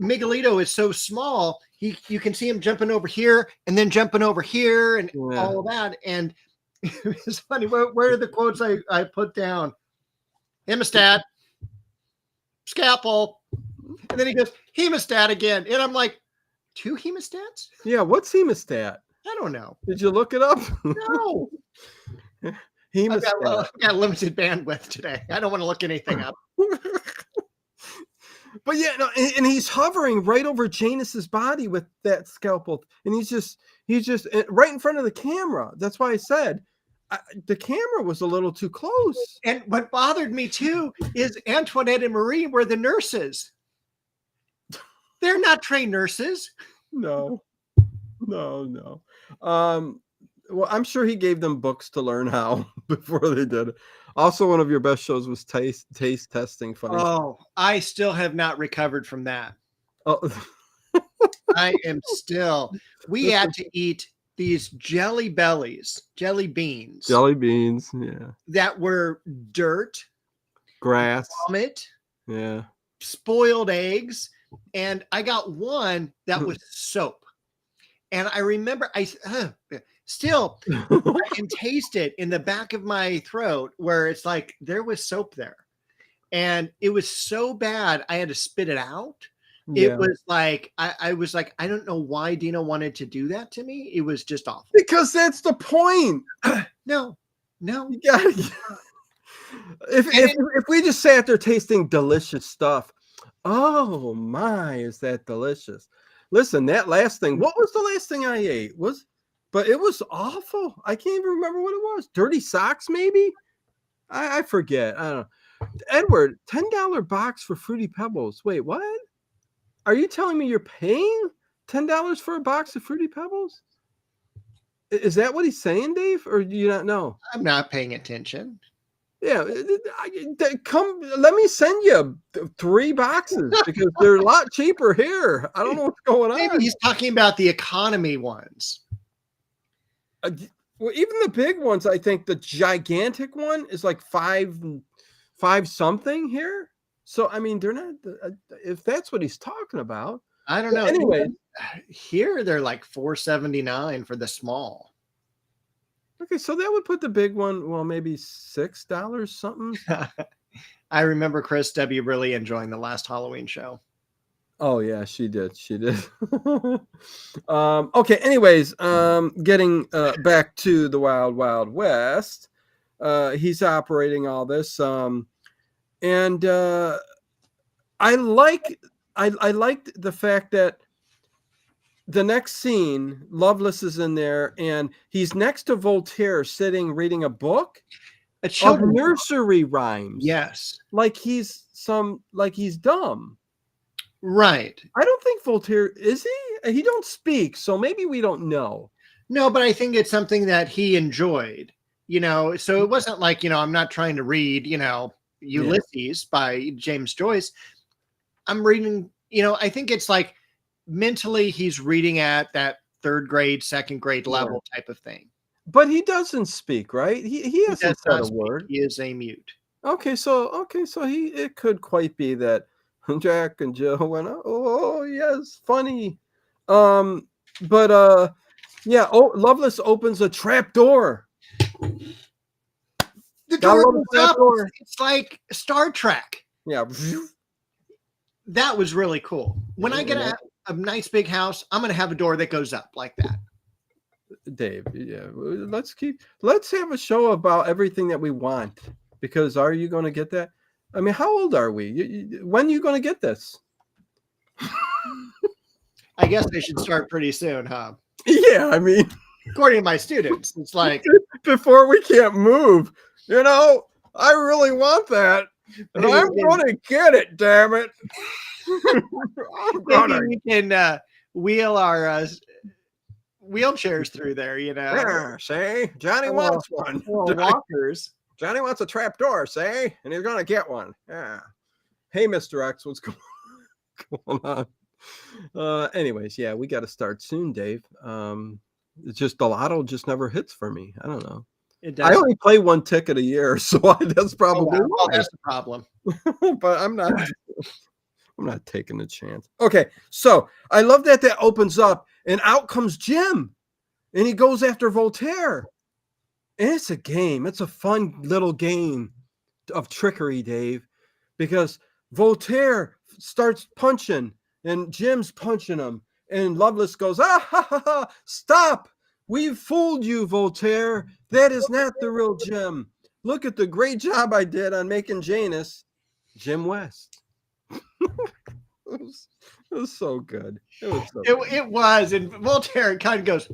Miguelito is so small. You can see him jumping over here and then jumping over here and all of that. And it's funny. Where are the quotes I put down? Hemostat, scalpel. And then he goes, hemostat again. And I'm like, 2 hemostats? Yeah. What's hemostat? I don't know. Did you look it up? No. I've got limited bandwidth today. I don't want to look anything up. But yeah, no, and he's hovering right over Janus's body with that scalpel, and he's just right in front of the camera. That's why I said the camera was a little too close. And what bothered me too is Antoinette and Marie were the nurses. They're not trained nurses. No. Well, I'm sure he gave them books to learn how before they did it. Also, one of your best shows was taste testing. Funny. Oh, I still have not recovered from that. Oh. I am still. We had to eat these jelly beans. Jelly beans, yeah. That were dirt, grass, vomit, yeah, spoiled eggs, and I got one that was soap. And I remember still, I can taste it in the back of my throat where it's like there was soap there. And it was so bad, I had to spit it out. Yeah. It was like, I was like, I don't know why Dino wanted to do that to me. It was just awful. Because that's the point. No. You gotta, if we just sat there tasting delicious stuff, oh my, is that delicious. Listen, that last thing, what was the last thing I ate? But it was awful. I can't even remember what it was. Dirty socks, maybe? I forget. I don't know. Edward, $10 box for Fruity Pebbles. Wait, what? Are you telling me you're paying $10 for a box of Fruity Pebbles? Is that what he's saying, Dave? Or do you not know? I'm not paying attention. Yeah, come. Let me send you 3 boxes because they're a lot cheaper here. I don't know what's going on. Maybe he's talking about the economy ones. Well, even the big ones, I think the gigantic one is like five something here. So I mean, they're not. If that's what he's talking about, I don't know. Anyway, here they're like $4.79 for the small. Okay, so that would put the big one, well, maybe $6 something. I remember Chris W. really enjoying the last Halloween show. Oh yeah, she did. She did. Okay. Anyways, getting back to the Wild Wild West, he's operating all this, and I liked the fact that the next scene, Loveless is in there, and he's next to Voltaire, sitting reading a book of nursery rhymes. Yes, like he's dumb. Right. I don't think Voltaire is he. He don't speak, so maybe we don't know. No, but I think it's something that he enjoyed. So it wasn't like I'm not trying to read Ulysses by James Joyce. I'm reading. I think it's like mentally he's reading at that third grade, second grade level type of thing. But he doesn't speak, right? He hasn't said a word. He is a mute. Okay, so it could quite be that Jack and Jill went, oh yes, funny. But yeah, Loveless opens a trap door. The door opens up. It's like Star Trek. Yeah. That was really cool. When I get a nice big house, I'm going to have a door that goes up like that. Dave, yeah, let's have a show about everything that we want, because are you going to get that? I mean, how old are we? When are you going to get this? I guess they should start pretty soon, huh? Yeah, I mean, according to my students, it's like before we can't move. I really want that, and I'm going to get it. Damn it! Maybe we can wheel our wheelchairs through there. Yeah, say Johnny wants one. Walkers. Johnny wants a trap door, say, and he's gonna get one. Yeah. Hey, Mr. X, what's going on? Anyways, yeah, we got to start soon, Dave. It's just the lotto just never hits for me. I don't know. I only play one ticket a year, so that's probably that's the problem. But I'm not taking the chance. Okay, so I love that opens up and out comes Jim, and he goes after Voltaire. And it's a game. It's a fun little game of trickery, Dave, because Voltaire starts punching and Jim's punching him. And Loveless goes, ha, ha, ha, stop. We've fooled you, Voltaire. That is not the real Jim. Look at the great job I did on making Janus Jim West. It was so good. It was. And Voltaire kind of goes,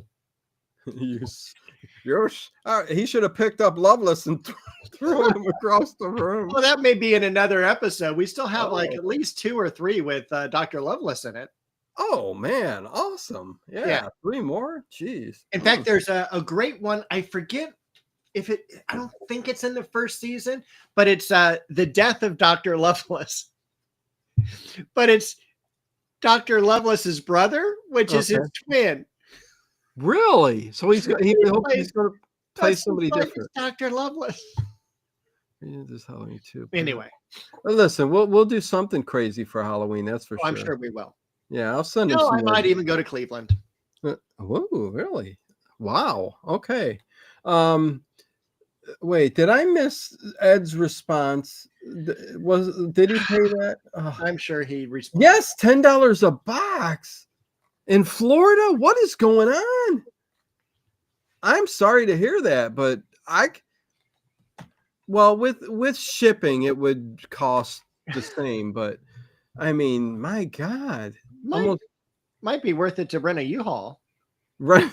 he should have picked up Loveless and threw him across the room. Well, that may be in another episode. We still have like at least 2 or 3 with Dr. Loveless in it. Oh man, awesome! Yeah, 3 more. Jeez. In fact, there's a great one. I forget if I don't think it's in the first season, but it's the death of Dr. Loveless. But it's Dr. Lovelace's brother, which is his twin. Really? So he's going to play somebody different. Dr. Loveless. This Halloween too. Anyway, listen, we'll do something crazy for Halloween. That's for sure. I'm sure we will. Yeah, I'll send him. I might even go to Cleveland. Whoa, really? Wow. Okay. Wait, did I miss Ed's response? Did he pay that? I'm sure he responded. Yes, $10 a box in Florida. What is going on? I'm sorry to hear that, but with shipping it would cost the same, but I mean, my God, might be worth it to rent a U-Haul. Right.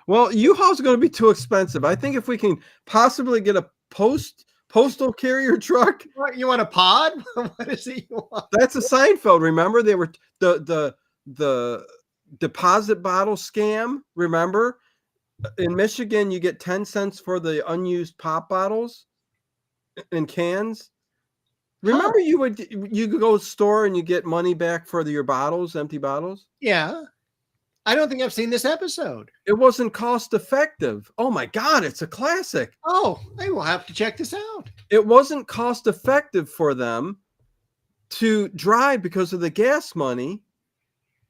Well, U-Haul's going to be too expensive. I think if we can possibly get a postal carrier truck. What, you want a pod? What is it you want? That's a Seinfeld. Remember, they were the deposit bottle scam. Remember, in Michigan, you get 10 cents for the unused pop bottles and cans. Remember, you could go to the store and you get money back for your bottles, empty bottles. Yeah. I don't think I've seen this episode. It wasn't cost effective. Oh my God, it's a classic. Oh, I will have to check this out. It wasn't cost effective for them to drive because of the gas money.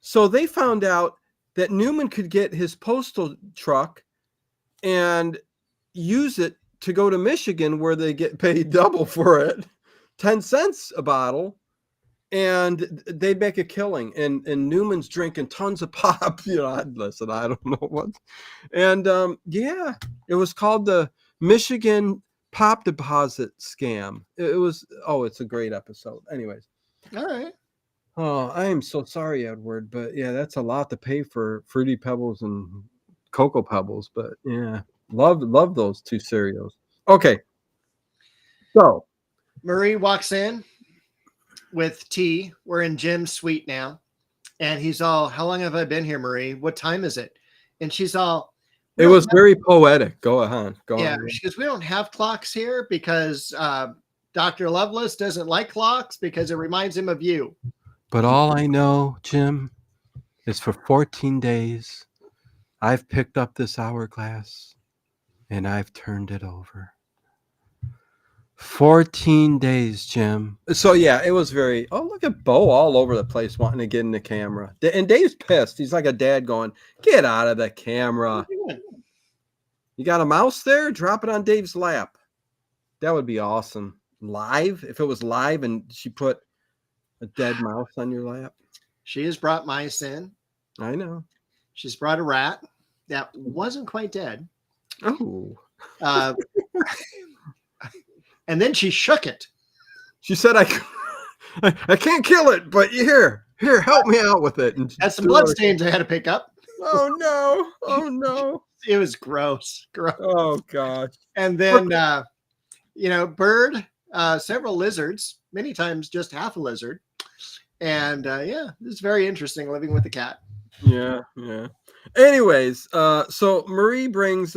So they found out that Newman could get his postal truck and use it to go to Michigan, where they get paid double for it, 10 cents a bottle. and they make a killing, and Newman's drinking tons of pop. Listen, I don't know what. And yeah, it was called the Michigan Pop Deposit Scam. It was, it's a great episode. Anyways. All right. Oh, I am so sorry, Edward, but yeah, that's a lot to pay for Fruity Pebbles and Cocoa Pebbles. But yeah, love those two cereals. Okay. So Marie walks in with tea. We're in Jim's suite now. And he's all, how long have I been here, Marie? What time is it? And she's all, it was very poetic. Go ahead. Go on. She goes, we don't have clocks here because Dr. Loveless doesn't like clocks because it reminds him of you. But all I know, Jim, is for 14 days, I've picked up this hourglass and I've turned it over. 14 days, Jim. So yeah, it was very, look at Bo all over the place wanting to get in the camera. And Dave's pissed. He's like a dad going, get out of the camera. You got a mouse there? Drop it on Dave's lap. That would be awesome. Live? If it was live and she put a dead mouse on your lap. She has brought mice in. I know. She's brought a rat that wasn't quite dead. Oh. And then she shook it. She said, I can't kill it, but here, help me out with it. And that's some blood stains I had to pick up. Oh, no. Oh, no. It was gross. Oh, gosh. And then, Bird, several lizards, many times just half a lizard. And, it's very interesting living with the cat. Yeah. Anyways, so Marie brings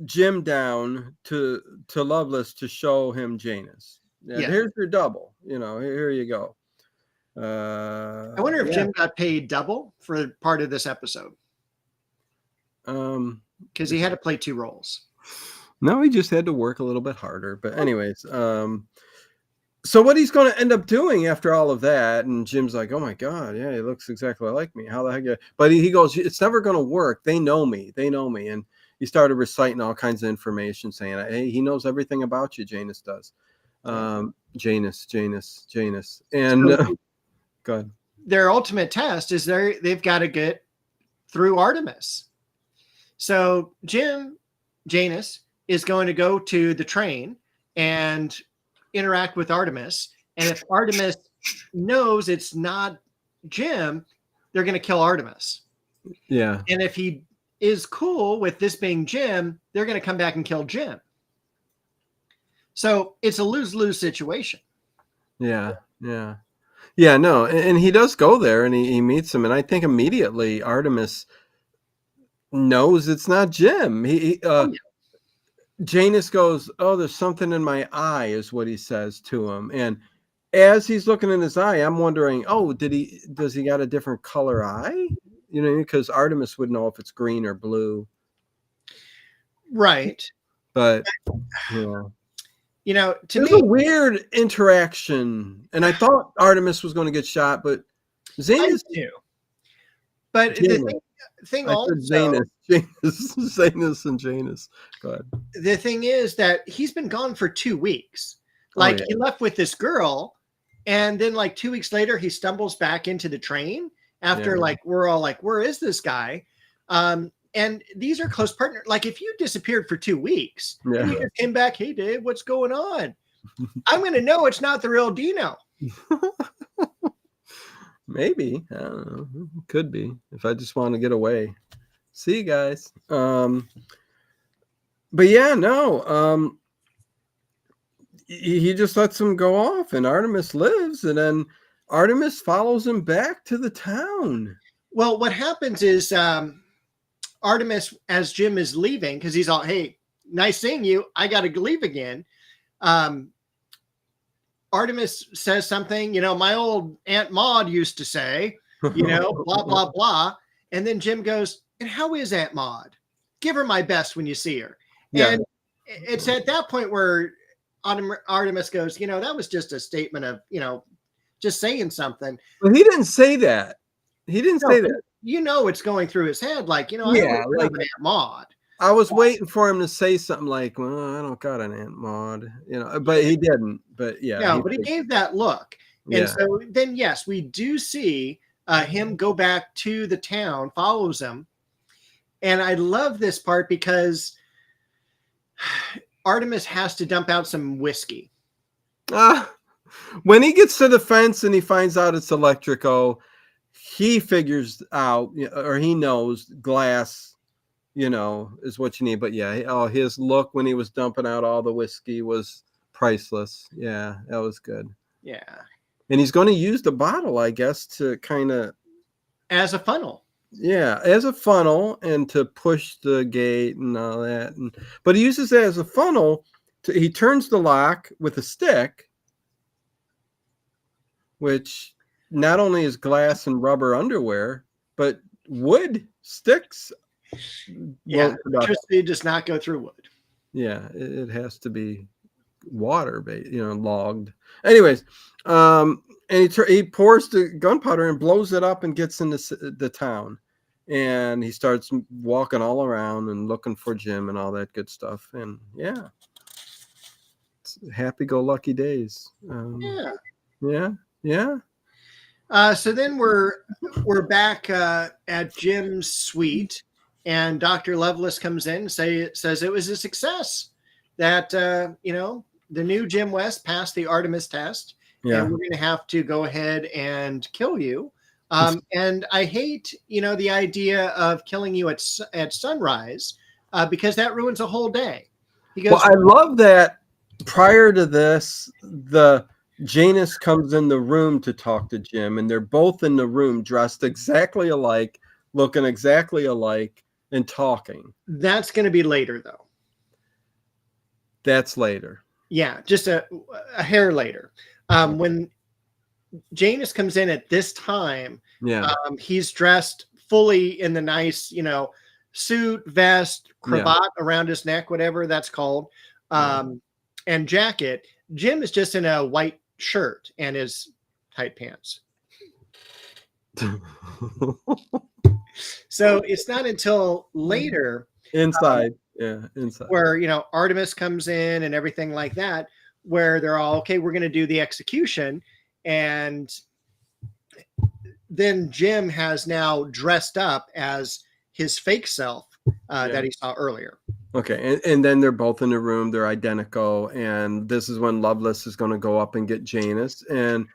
Jim down to Loveless to show him Janus. Here's your double. Here you go. I wonder if Jim got paid double for part of this episode. Because he had to play two roles. No, he just had to work a little bit harder. But anyways, so what he's going to end up doing after all of that, and Jim's like, oh my God, yeah, he looks exactly like me. How the heck? But he goes, it's never going to work. They know me. And he started reciting all kinds of information saying, hey, he knows everything about you. Janus does. Janus. And go ahead. Their ultimate test is they've got to get through Artemus. So Janus is going to go to the train and interact with Artemus. And if Artemus knows it's not Jim, they're going to kill Artemus. Yeah. And if he is cool with this being Jim, they're going to come back and kill Jim. So it's a lose-lose situation. Yeah. No. And he does go there and he meets him. And I think immediately Artemus knows it's not Jim. Janus goes, oh, there's something in my eye is what he says to him. And as he's looking in his eye, I'm wondering, does he got a different color eye? Because Artemis would know if it's green or blue. Right. But, yeah. To me, a weird interaction. And I thought Artemis was going to get shot, but Janus too. But the thing also, Janus and Janus. Go ahead. The thing is that he's been gone for 2 weeks. He left with this girl, and then 2 weeks later, he stumbles back into the train after we're all like, where is this guy? And these are close partners. If you disappeared for 2 weeks and you just came back, hey Dave, what's going on? I'm going to know it's not the real Dino. Maybe. I don't know. Could be if I just want to get away. See you guys. But yeah, no. He just lets him go off, and Artemis lives, and then Artemis follows him back to the town. Well, what happens is Artemis, as Jim is leaving, because he's all, hey, nice seeing you. I got to leave again. Artemis says something, my old Aunt Maud used to say, blah, blah, blah. And then Jim goes, and how is Aunt Maud? Give her my best when you see her. Yeah. And it's at that point where Artemis goes, that was just a statement of, just saying something. Well, he didn't say that. He didn't say that. It's going through his head. I don't have an Aunt Maud. I was waiting for him to say something like, well, I don't got an Aunt Maud, but he didn't. But yeah. No, but he gave that look. And Yeah. so then, yes, we do see him go back to the town, follows him. And I love this part because Artemus has to dump out some whiskey. When he gets to the fence and he finds out it's electrical, he figures out, or he knows glass, is what you need. But yeah, his look when he was dumping out all the whiskey was priceless. Yeah, that was good. Yeah. And he's going to use the bottle, I guess, to kind of... As a funnel. Yeah, as a funnel and to push the gate and all that. But he uses it as a funnel. He turns the lock with a stick, which not only is glass and rubber underwear, but wood sticks. Yeah, electricity does not go through wood. Yeah, it has to be water, logged. Anyways, and he pours the gunpowder and blows it up and gets into the town. And he starts walking all around and looking for Jim and all that good stuff. And yeah, it's happy-go-lucky days. Yeah. So then we're back at Jim's suite, and Dr. Loveless comes in and says it was a success. That the new Jim West passed the Artemis test, and we're going to have to go ahead and kill you. And I hate, the idea of killing you at sunrise, because that ruins a whole day. He goes, well, I love that prior to this, the Janus comes in the room to talk to Jim, and they're both in the room dressed exactly alike, looking exactly alike, and talking. That's going to be later, though. That's later. Yeah, just a hair later. When Janus comes in at this time, he's dressed fully in the nice, suit, vest, cravat around his neck, whatever that's called, and jacket. Jim is just in a white shirt and his tight pants. So it's not until later inside where Artemis comes in and everything like that, where they're all okay, we're going to do the execution. And then Jim has now dressed up as his fake self that he saw earlier. Okay, and then they're both in the room. They're identical, and this is when Loveless is going to go up and get Janus and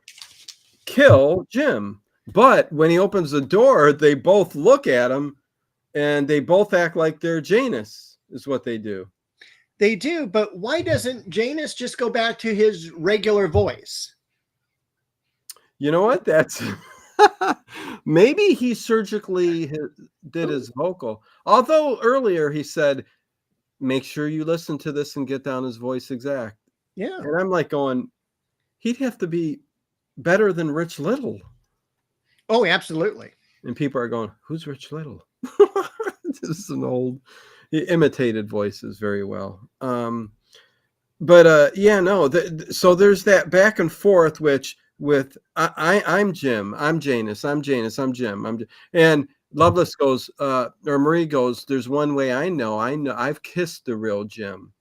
kill Jim. But when he opens the door, they both look at him, and they both act like they're Janus, is what they do. They do, but why doesn't Janus just go back to his regular voice? You know what? That's... maybe he surgically did his vocal. Although earlier he said, make sure you listen to this and get down his voice exact. Yeah. And I'm like going, he'd have to be better than Rich Little. Oh, absolutely. And people are going, who's Rich Little? This is an old... He imitated voices very well. So there's that back and forth, which with I'm Jim, I'm Janus, I'm Janus, I'm Jim, and Loveless goes, or Marie goes, there's one way I know I've kissed the real Jim,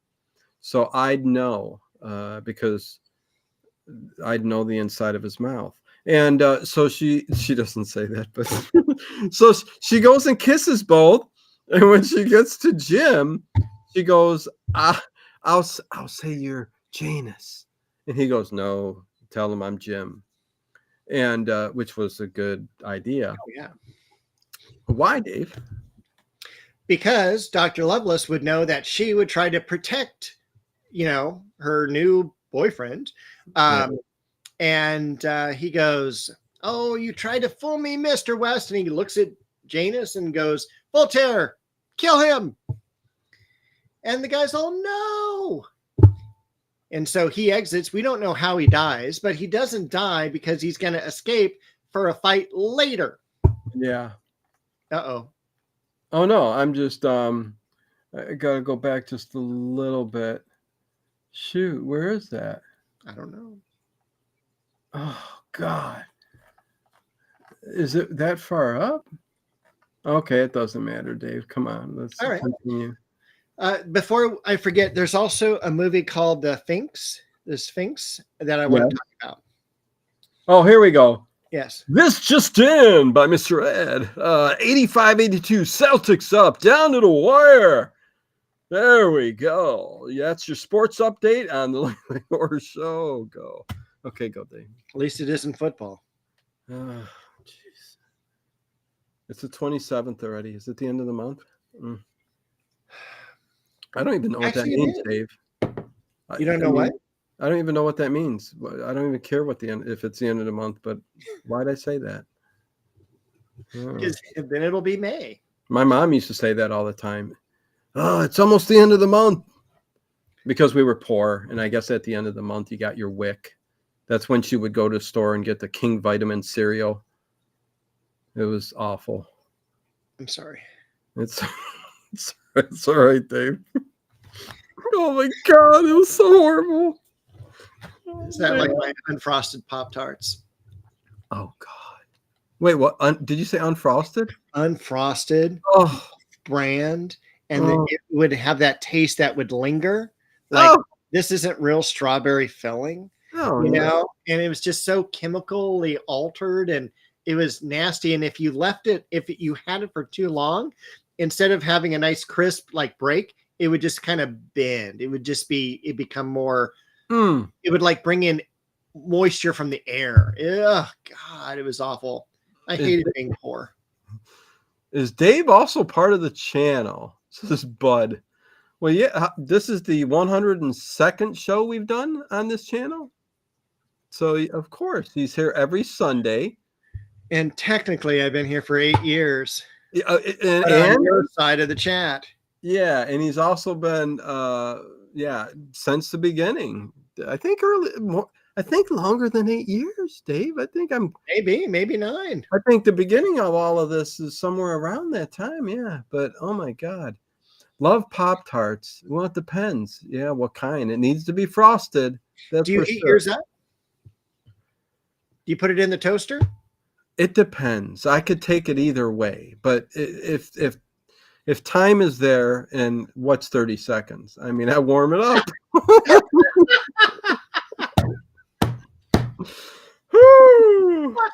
so I'd know, because I'd know the inside of his mouth. And so she doesn't say that, but so she goes and kisses both, and when she gets to Jim, she goes, I'll say you're Janus, and he goes, no, tell him I'm Jim. And which was a good idea. Oh, yeah. Why, Dave? Because Dr. Loveless would know that she would try to protect, her new boyfriend. And he goes, oh, you tried to fool me, Mr. West. And he looks at Janus and goes, Voltaire, kill him. And the guy's all, no. And so he exits. We don't know how he dies, but he doesn't die because he's going to escape for a fight later. Yeah. Uh-oh. Oh, no. I'm just, I got to go back just a little bit. Shoot, where is that? I don't know. Oh, God. Is it that far up? Okay, it doesn't matter, Dave. Come on. Let's continue. Before I forget, there's also a movie called The Sphinx that I want to talk about. Oh, here we go. Yes. This just in by Mr. Ed. 85-82, Celtics up, down to the wire. There we go. Yeah, that's your sports update on the Lately Horror Show. Go. Okay, go, Dave. At least it isn't football. Oh, jeez. It's the 27th already. Is it the end of the month? I don't even know what that means, Dave. You don't know what? I don't even know what that means. I don't even care what if it's the end of the month, but why'd I say that? Because then it'll be May. My mom used to say that all the time. Oh, it's almost the end of the month. Because we were poor, and I guess at the end of the month you got your WIC. That's when she would go to the store and get the King Vitamin cereal. It was awful. I'm sorry. It's all right, Dave. Oh my God, it was so horrible. Is that like my unfrosted Pop-Tarts? Oh God! Wait, what? Did you say unfrosted? Unfrosted brand, and then it would have that taste that would linger. Like this isn't real strawberry filling, you know. And it was just so chemically altered, and it was nasty. And if you had it for too long, instead of having a nice crisp like break, it would just kind of bend. It would just become more. It would like bring in moisture from the air. Ugh, God, it was awful. I hated being poor. Is Dave also part of the channel? This is Bud. Well, yeah, this is the 102nd show we've done on this channel. So, of course, he's here every Sunday. And technically, I've been here for 8 years. And on your side of the chat. Yeah, and he's also been, since the beginning. I think longer than 8 years, Dave. I think maybe 9. I think the beginning of all of this is somewhere around that time. Yeah, but oh my God, love Pop-Tarts. Well, it depends. Yeah, what kind? It needs to be frosted. Do you heat yours up? Do you put it in the toaster? It depends. I could take it either way, but if time is there, and what's 30 seconds? I mean, I warm it up.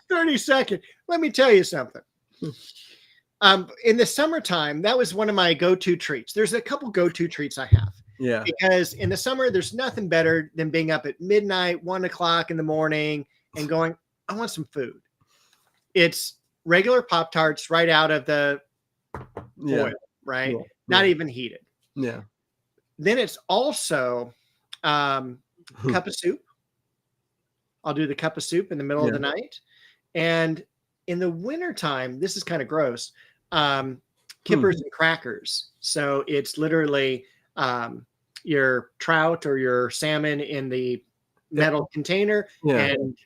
30 seconds. Let me tell you something. In the summertime, that was one of my go-to treats. There's a couple go-to treats I have. Yeah. Because in the summer, there's nothing better than being up at midnight, 1 o'clock in the morning, and going, I want some food. It's regular Pop-Tarts right out of the oil, right? Yeah. Not even heated. Yeah. Then it's also cup of soup. I'll do the cup of soup in the middle of the night. And in the wintertime, this is kind of gross, kippers and crackers. So it's literally your trout or your salmon in the metal container and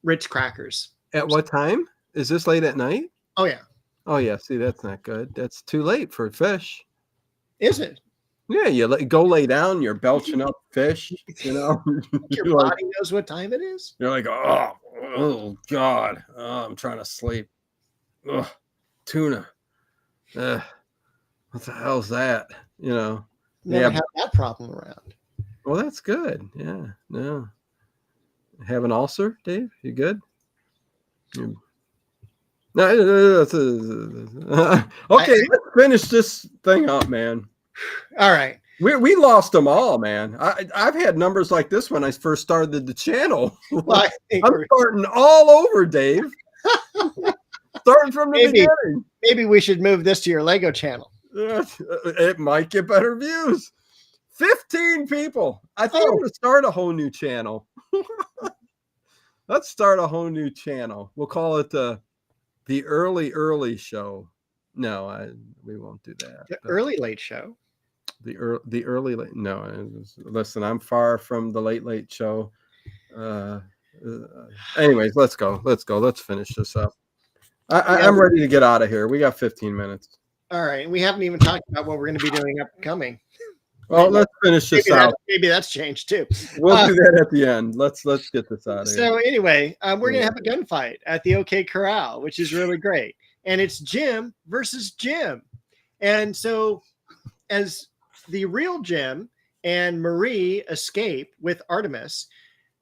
Ritz crackers. At what time? Is this late at night? Oh, yeah. Oh, yeah. See, that's not good. That's too late for fish. Is it? Yeah, you go lay down. You're belching up fish. You know, your body knows what time it is. You're like, oh God, I'm trying to sleep. Ugh, tuna. What the hell's that? You know. Never had that problem around. Well, that's good. Yeah. No. Have an ulcer, Dave? You good? No. Okay, let's finish this thing up, man. All right. We lost them all, man. I've had numbers like this when I first started the channel. Well, I'm starting all over, Dave. Starting from the beginning. Maybe we should move this to your Lego channel. It might get better views. 15 people. I think I'm going to start a whole new channel. Let's start a whole new channel. We'll call it the early show. No, we won't do that. The early late show. The early late. No, listen, I'm far from the late show. Anyways, let's go. Let's finish this up. I'm ready to get out of here. We got 15 minutes. All right. We haven't even talked about what we're going to be doing upcoming. Well, let's finish this out. Maybe that's changed too. We'll do that at the end. Let's get this out of here. So anyway, we're going to have a gunfight at the OK Corral, which is really great. And it's Jim versus Jim. And so as the real Jim and Marie escape with Artemus,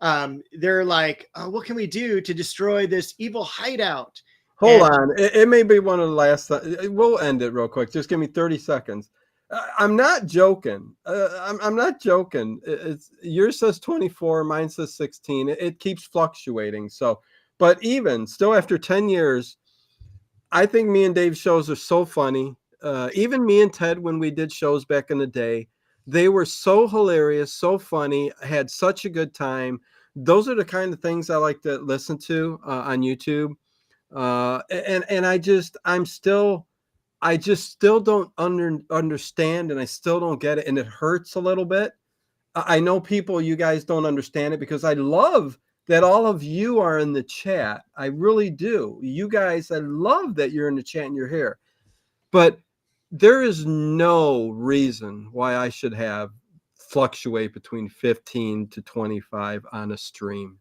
they're like, oh, what can we do to destroy this evil hideout? Hold on. It may be one of the last. We'll end it real quick. Just give me 30 seconds. I'm not joking. I'm not joking. Yours says 24. Mine says 16. It keeps fluctuating. So, but even still, after 10 years, I think me and Dave's shows are so funny. Even me and Ted, when we did shows back in the day, they were so hilarious, so funny. I had such a good time. Those are the kind of things I like to listen to on YouTube. And I just still don't understand, and I still don't get it, and it hurts a little bit. I know you guys don't understand it, because I love that all of you are in the chat. I really do. You guys, I love that you're in the chat and you're here. But there is no reason why I should have fluctuate between 15 to 25 on a stream.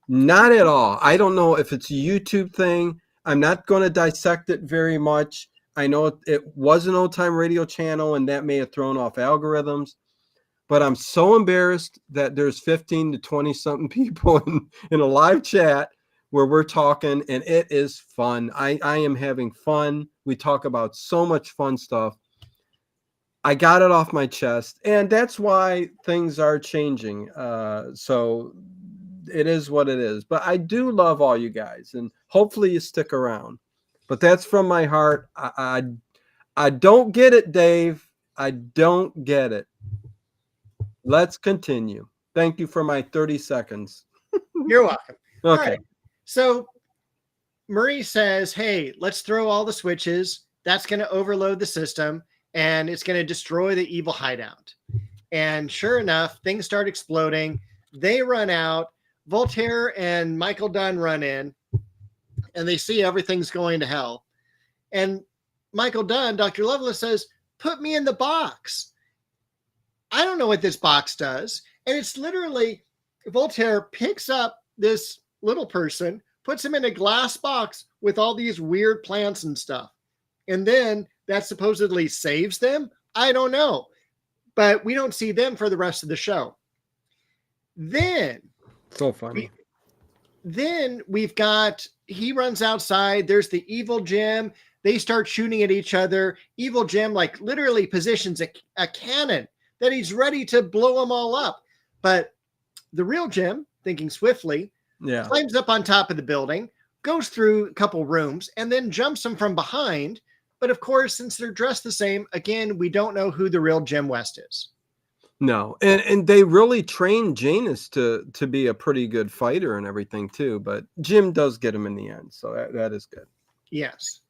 Not at all. I don't know if it's a YouTube thing. I'm not going to dissect it very much. I know it was an old time radio channel, and that may have thrown off algorithms. But I'm so embarrassed that there's 15 to 20 something people in a live chat where we're talking, and it is fun. I am having fun. We talk about so much fun stuff. I got it off my chest, and that's why things are changing. So it is what it is. But I do love all you guys, and hopefully you stick around. But that's from my heart. I don't get it, Dave. I don't get it. Let's continue. Thank you for my 30 seconds. You're welcome. Okay. Right. So Marie says, hey, let's throw all the switches. That's going to overload the system, and it's going to destroy the evil hideout. And sure enough, things start exploding. They run out. Voltaire and Michael Dunn run in, and they see everything's going to hell. And Michael Dunn, Dr. Loveless, says, put me in the box. I don't know what this box does. And it's literally, Voltaire picks up this little person, puts him in a glass box with all these weird plants and stuff. And then that supposedly saves them. I don't know. But we don't see them for the rest of the show. Then, so funny. Then we've got, he runs outside. There's the evil Jim. They start shooting at each other. Evil Jim, like, literally positions a cannon that he's ready to blow them all up. But the real Jim, thinking swiftly, climbs up on top of the building, goes through a couple rooms, and then jumps them from behind. But of course, since they're dressed the same, again, we don't know who the real Jim West is. No, and they really trained Janus to be a pretty good fighter and everything too. But Jim does get him in the end, so that is good. Yes.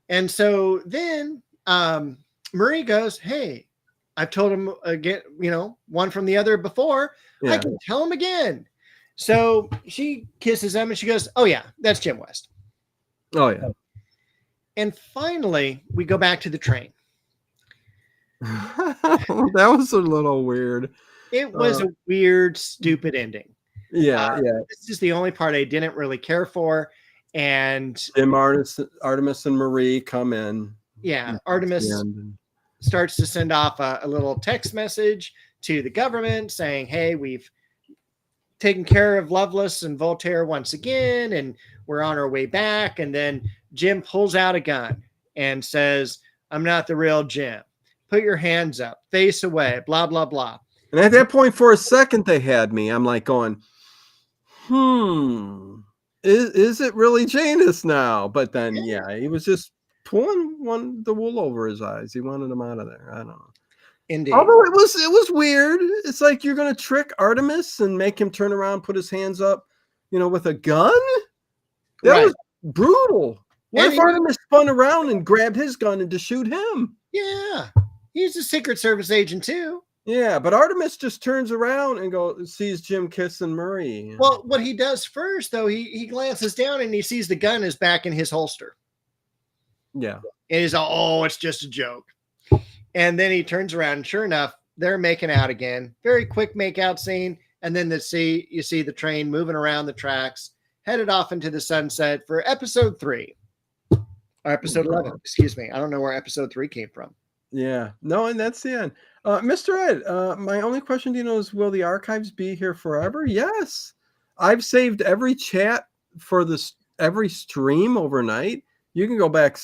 And so then Marie goes, hey, I've told him again, one from the other before. Yeah. I can tell him again. So she kisses him and she goes, oh yeah, that's Jim West. Oh yeah. And finally we go back to the train. That was a little weird. It was a weird, stupid ending. Yeah. This is the only part I didn't really care for. And Artemis and Marie come in. Yeah. Artemis starts to send off a little text message to the government saying, hey, we've taken care of Loveless and Voltaire once again, and we're on our way back. And then Jim pulls out a gun and says, I'm not the real Jim. Put your hands up, face away, blah, blah, blah. And at that point, for a second, they had me. I'm like going, is it really Janus now? But then, he was just pulling the wool over his eyes. He wanted him out of there. I don't know. Indeed. Although it was weird. It's like you're going to trick Artemis and make him turn around, put his hands up, with a gun? That was brutal. What if Artemis spun around and grabbed his gun and to shoot him? Yeah. He's a Secret Service agent too. Yeah, but Artemis just turns around and sees Jim kissing Marie. Well, what he does first, though, he glances down and he sees the gun is back in his holster. Yeah. And he's like, oh, it's just a joke. And then he turns around and sure enough, they're making out again. Very quick makeout scene. And then you see the train moving around the tracks, headed off into the sunset for episode 3. Or episode 11, excuse me. I don't know where episode 3 came from. Yeah. No, and that's the end. Mr. Ed, my only question, Dino, is will the archives be here forever? Yes. I've saved every chat for every stream overnight. You can go back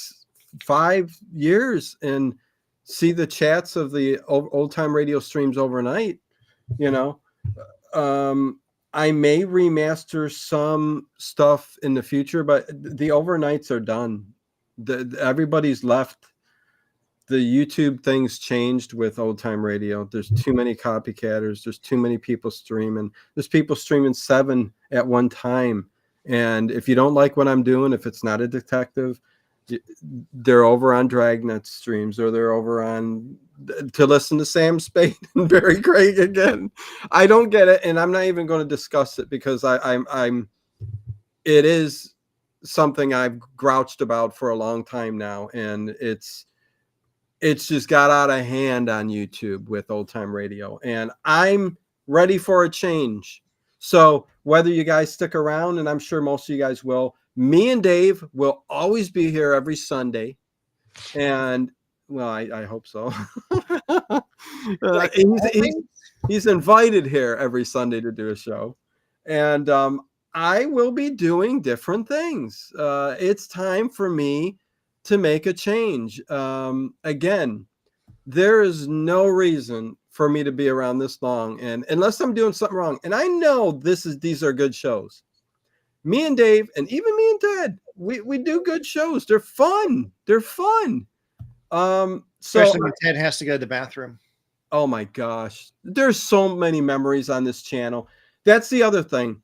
5 years and see the chats of the old time radio streams overnight. You know, I may remaster some stuff in the future, but the overnights are done. Everybody's left. The YouTube things changed with old time radio. There's too many copycatters. There's too many people streaming. There's people streaming 7 at one time. And if you don't like what I'm doing, if it's not a detective, they're over on Dragnet streams, or they're over on to listen to Sam Spade and Barry Craig again. I don't get it, and I'm not even going to discuss it because I'm it is something I've grouched about for a long time now, and it's just got out of hand on YouTube with old time radio, and I'm ready for a change. So whether you guys stick around, and I'm sure most of you guys will, me and Dave will always be here every Sunday. And well, I hope so. He's invited here every Sunday to do a show. And I will be doing different things. It's time for me to make a change. Again, there is no reason for me to be around this long, and unless I'm doing something wrong. And I know these are good shows. Me and Dave, and even me and Ted, we do good shows. They're fun. Especially when Ted has to go to the bathroom. Oh my gosh, there's so many memories on this channel. That's the other thing.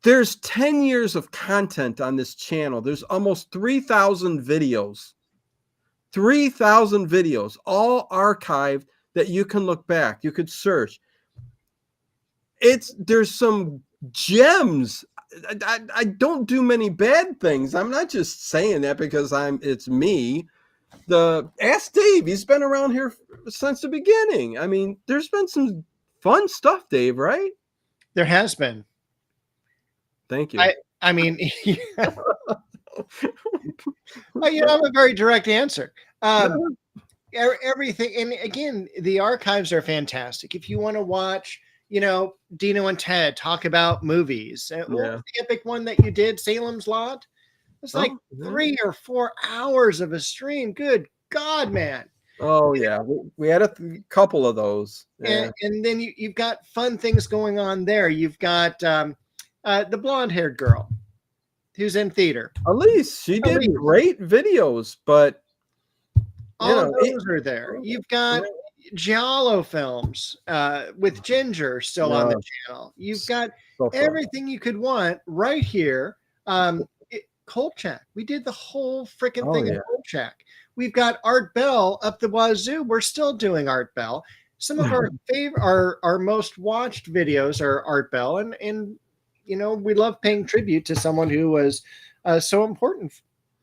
There's 10 years of content on this channel. There's almost 3,000 videos. 3,000 videos, all archived that you can look back. You could search. There's some gems. I don't do many bad things. I'm not just saying that because it's me. Ask Dave. He's been around here since the beginning. I mean, there's been some fun stuff, Dave, right? There has been. Thank you. I mean, well, you have a very direct answer. Everything, and again, the archives are fantastic. If you want to watch, Dino and Ted talk about movies, what was the epic one that you did, Salem's Lot? It's like 3 or 4 hours of a stream. Good God, man. Oh yeah, we had a couple of those. Yeah. And then you've got fun things going on there. You've got the blonde-haired girl who's in theater. Elise, she did great videos, but all of those are there. You've got Giallo films with Ginger still on the channel. You've got everything you could want right here. Kolchak. We did the whole freaking thing in Kolchak. We've got Art Bell up the wazoo. We're still doing Art Bell. Some of our favorite, our most watched videos are Art Bell, and we love paying tribute to someone who was so important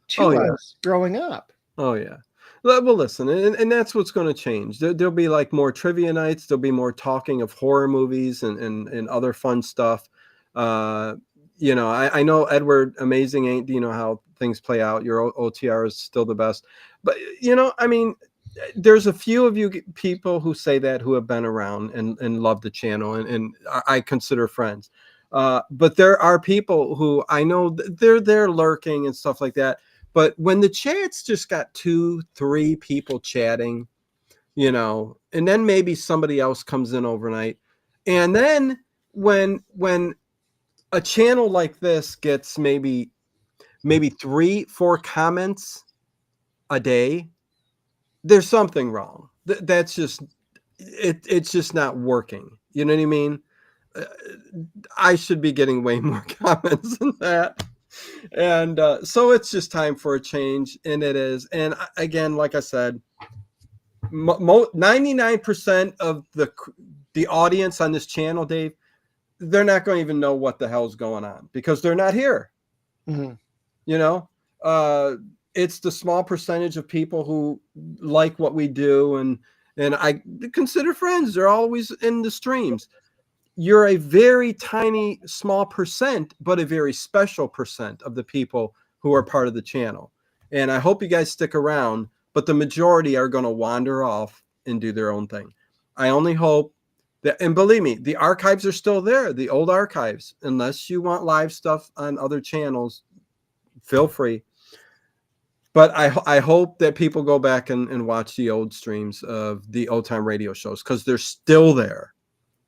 to us growing up. Oh yeah. Well, listen, and that's what's going to change. There'll be like more trivia nights. There'll be more talking of horror movies and other fun stuff. I know Edward, amazing, ain't how things play out. Your OTR is still the best, but I mean, there's a few of you people who say that, who have been around and love the channel, and I consider friends. But there are people who I know they're there lurking and stuff like that. But when the chat's just got 2-3 people chatting, and then maybe somebody else comes in overnight, and then when a channel like this gets maybe 3-4 comments a day, there's something wrong. That's just it's just not working. You know what I mean? I should be getting way more comments than that. And so it's just time for a change, and it is. And again, like I said, 99% of the audience on this channel, Dave, they're not going to even know what the hell's going on because they're not here. Mm-hmm. It's the small percentage of people who like what we do, and I consider friends. They're always in the streams. You're a very tiny, small percent, but a very special percent of the people who are part of the channel. And I hope you guys stick around, but the majority are going to wander off and do their own thing. I only hope that, and believe me, the archives are still there, the old archives. Unless you want live stuff on other channels, feel free. But I hope that people go back and watch the old streams of the old time radio shows, because they're still there.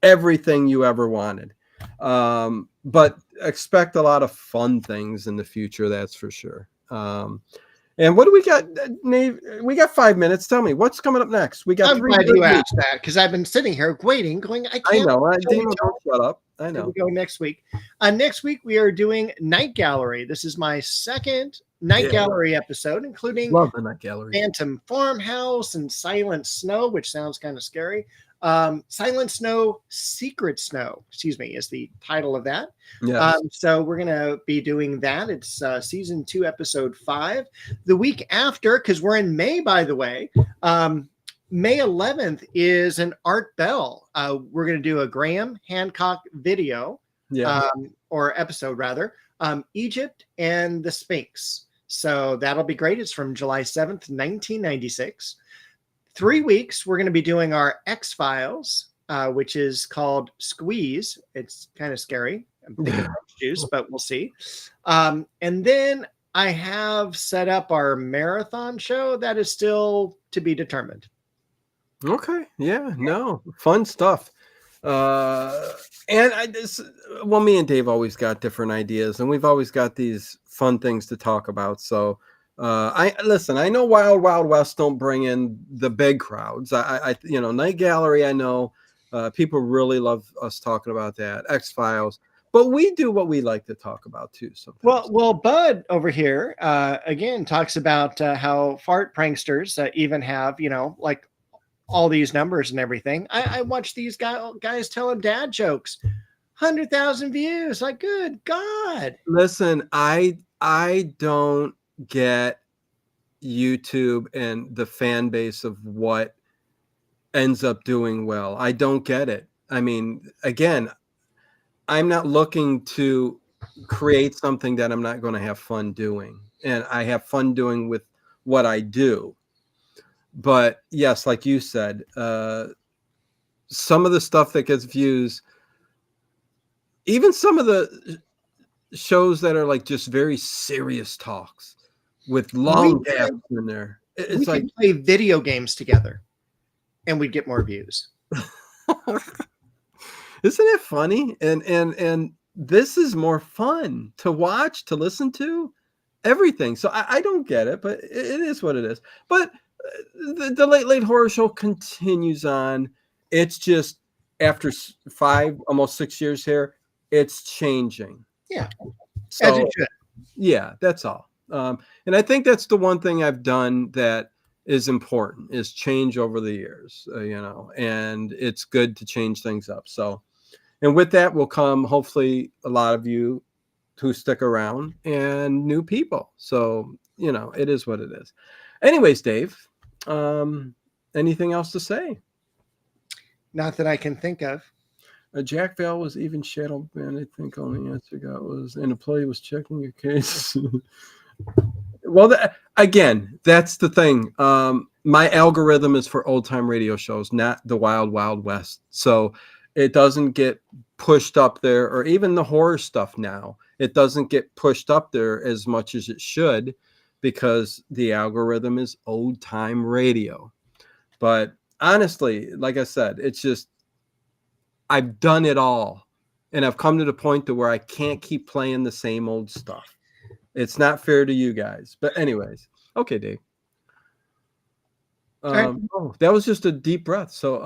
Everything you ever wanted. But expect a lot of fun things in the future, that's for sure. And what do we got, Nate? We got 5 minutes. Tell me, what's coming up next? We got. I'm glad you asked that, because I've been sitting here waiting, going, I can't. I know. Dino, don't shut up. I know. We go next week. Next week we are doing Night Gallery. This is my second Night Gallery episode, including Love the Night Gallery, Phantom Farmhouse, and Silent Snow, which sounds kind of scary. Silent Snow, Secret Snow, excuse me, is the title of that. Yes. So we're going to be doing that. It's season 2, episode 5. The week after, because we're in May, by the way, May 11th is an Art Bell. We're going to do a Graham Hancock video, or episode rather, Egypt and the Sphinx. So that'll be great. It's from July 7th, 1996. 3 weeks, we're going to be doing our X-Files, which is called Squeeze. It's kind of scary. I'm thinking orange juice, but we'll see. And then I have set up our marathon show that is still to be determined. Okay. Yeah. No. Fun stuff. And me and Dave always got different ideas, and we've always got these fun things to talk about. So I know Wild Wild West don't bring in the big crowds. Night Gallery, I know people really love us talking about that, X-Files, but we do what we like to talk about too. Sometimes. Well, Bud over here again talks about how fart pranksters even have, like all these numbers and everything. I watch these guys telling dad jokes, 100,000 views. Like, good God. Listen, I don't get YouTube and the fan base of what ends up doing well. I don't get it. I mean, again, I'm not looking to create something that I'm not going to have fun doing, and I have fun doing with what I do. But yes, like you said, some of the stuff that gets views, even some of the shows that are like just very serious talks with long gaps in there. It's like play video games together and we'd get more views. Isn't it funny? And this is more fun to watch, to listen to, everything. So I don't get it, but it is what it is. But the late horror show continues on. It's just after 5, almost 6 years here, it's changing. Yeah. So, as it should. Yeah, that's all. And I think that's the one thing I've done that is important, is change over the years, and it's good to change things up. So, and with that will come hopefully a lot of you who stick around and new people. So, it is what it is. Anyways, Dave, anything else to say? Not that I can think of. Jack Vale was even shadow banned. I think only answer got was an employee was checking your case. Well, again, that's the thing. My algorithm is for old time radio shows, not the Wild Wild West. So it doesn't get pushed up there, or even the horror stuff now. It doesn't get pushed up there as much as it should, because the algorithm is old time radio. But honestly, like I said, it's just, I've done it all, and I've come to the point to where I can't keep playing the same old stuff. It's not fair to you guys. But anyways, okay, Dave. That was just a deep breath. So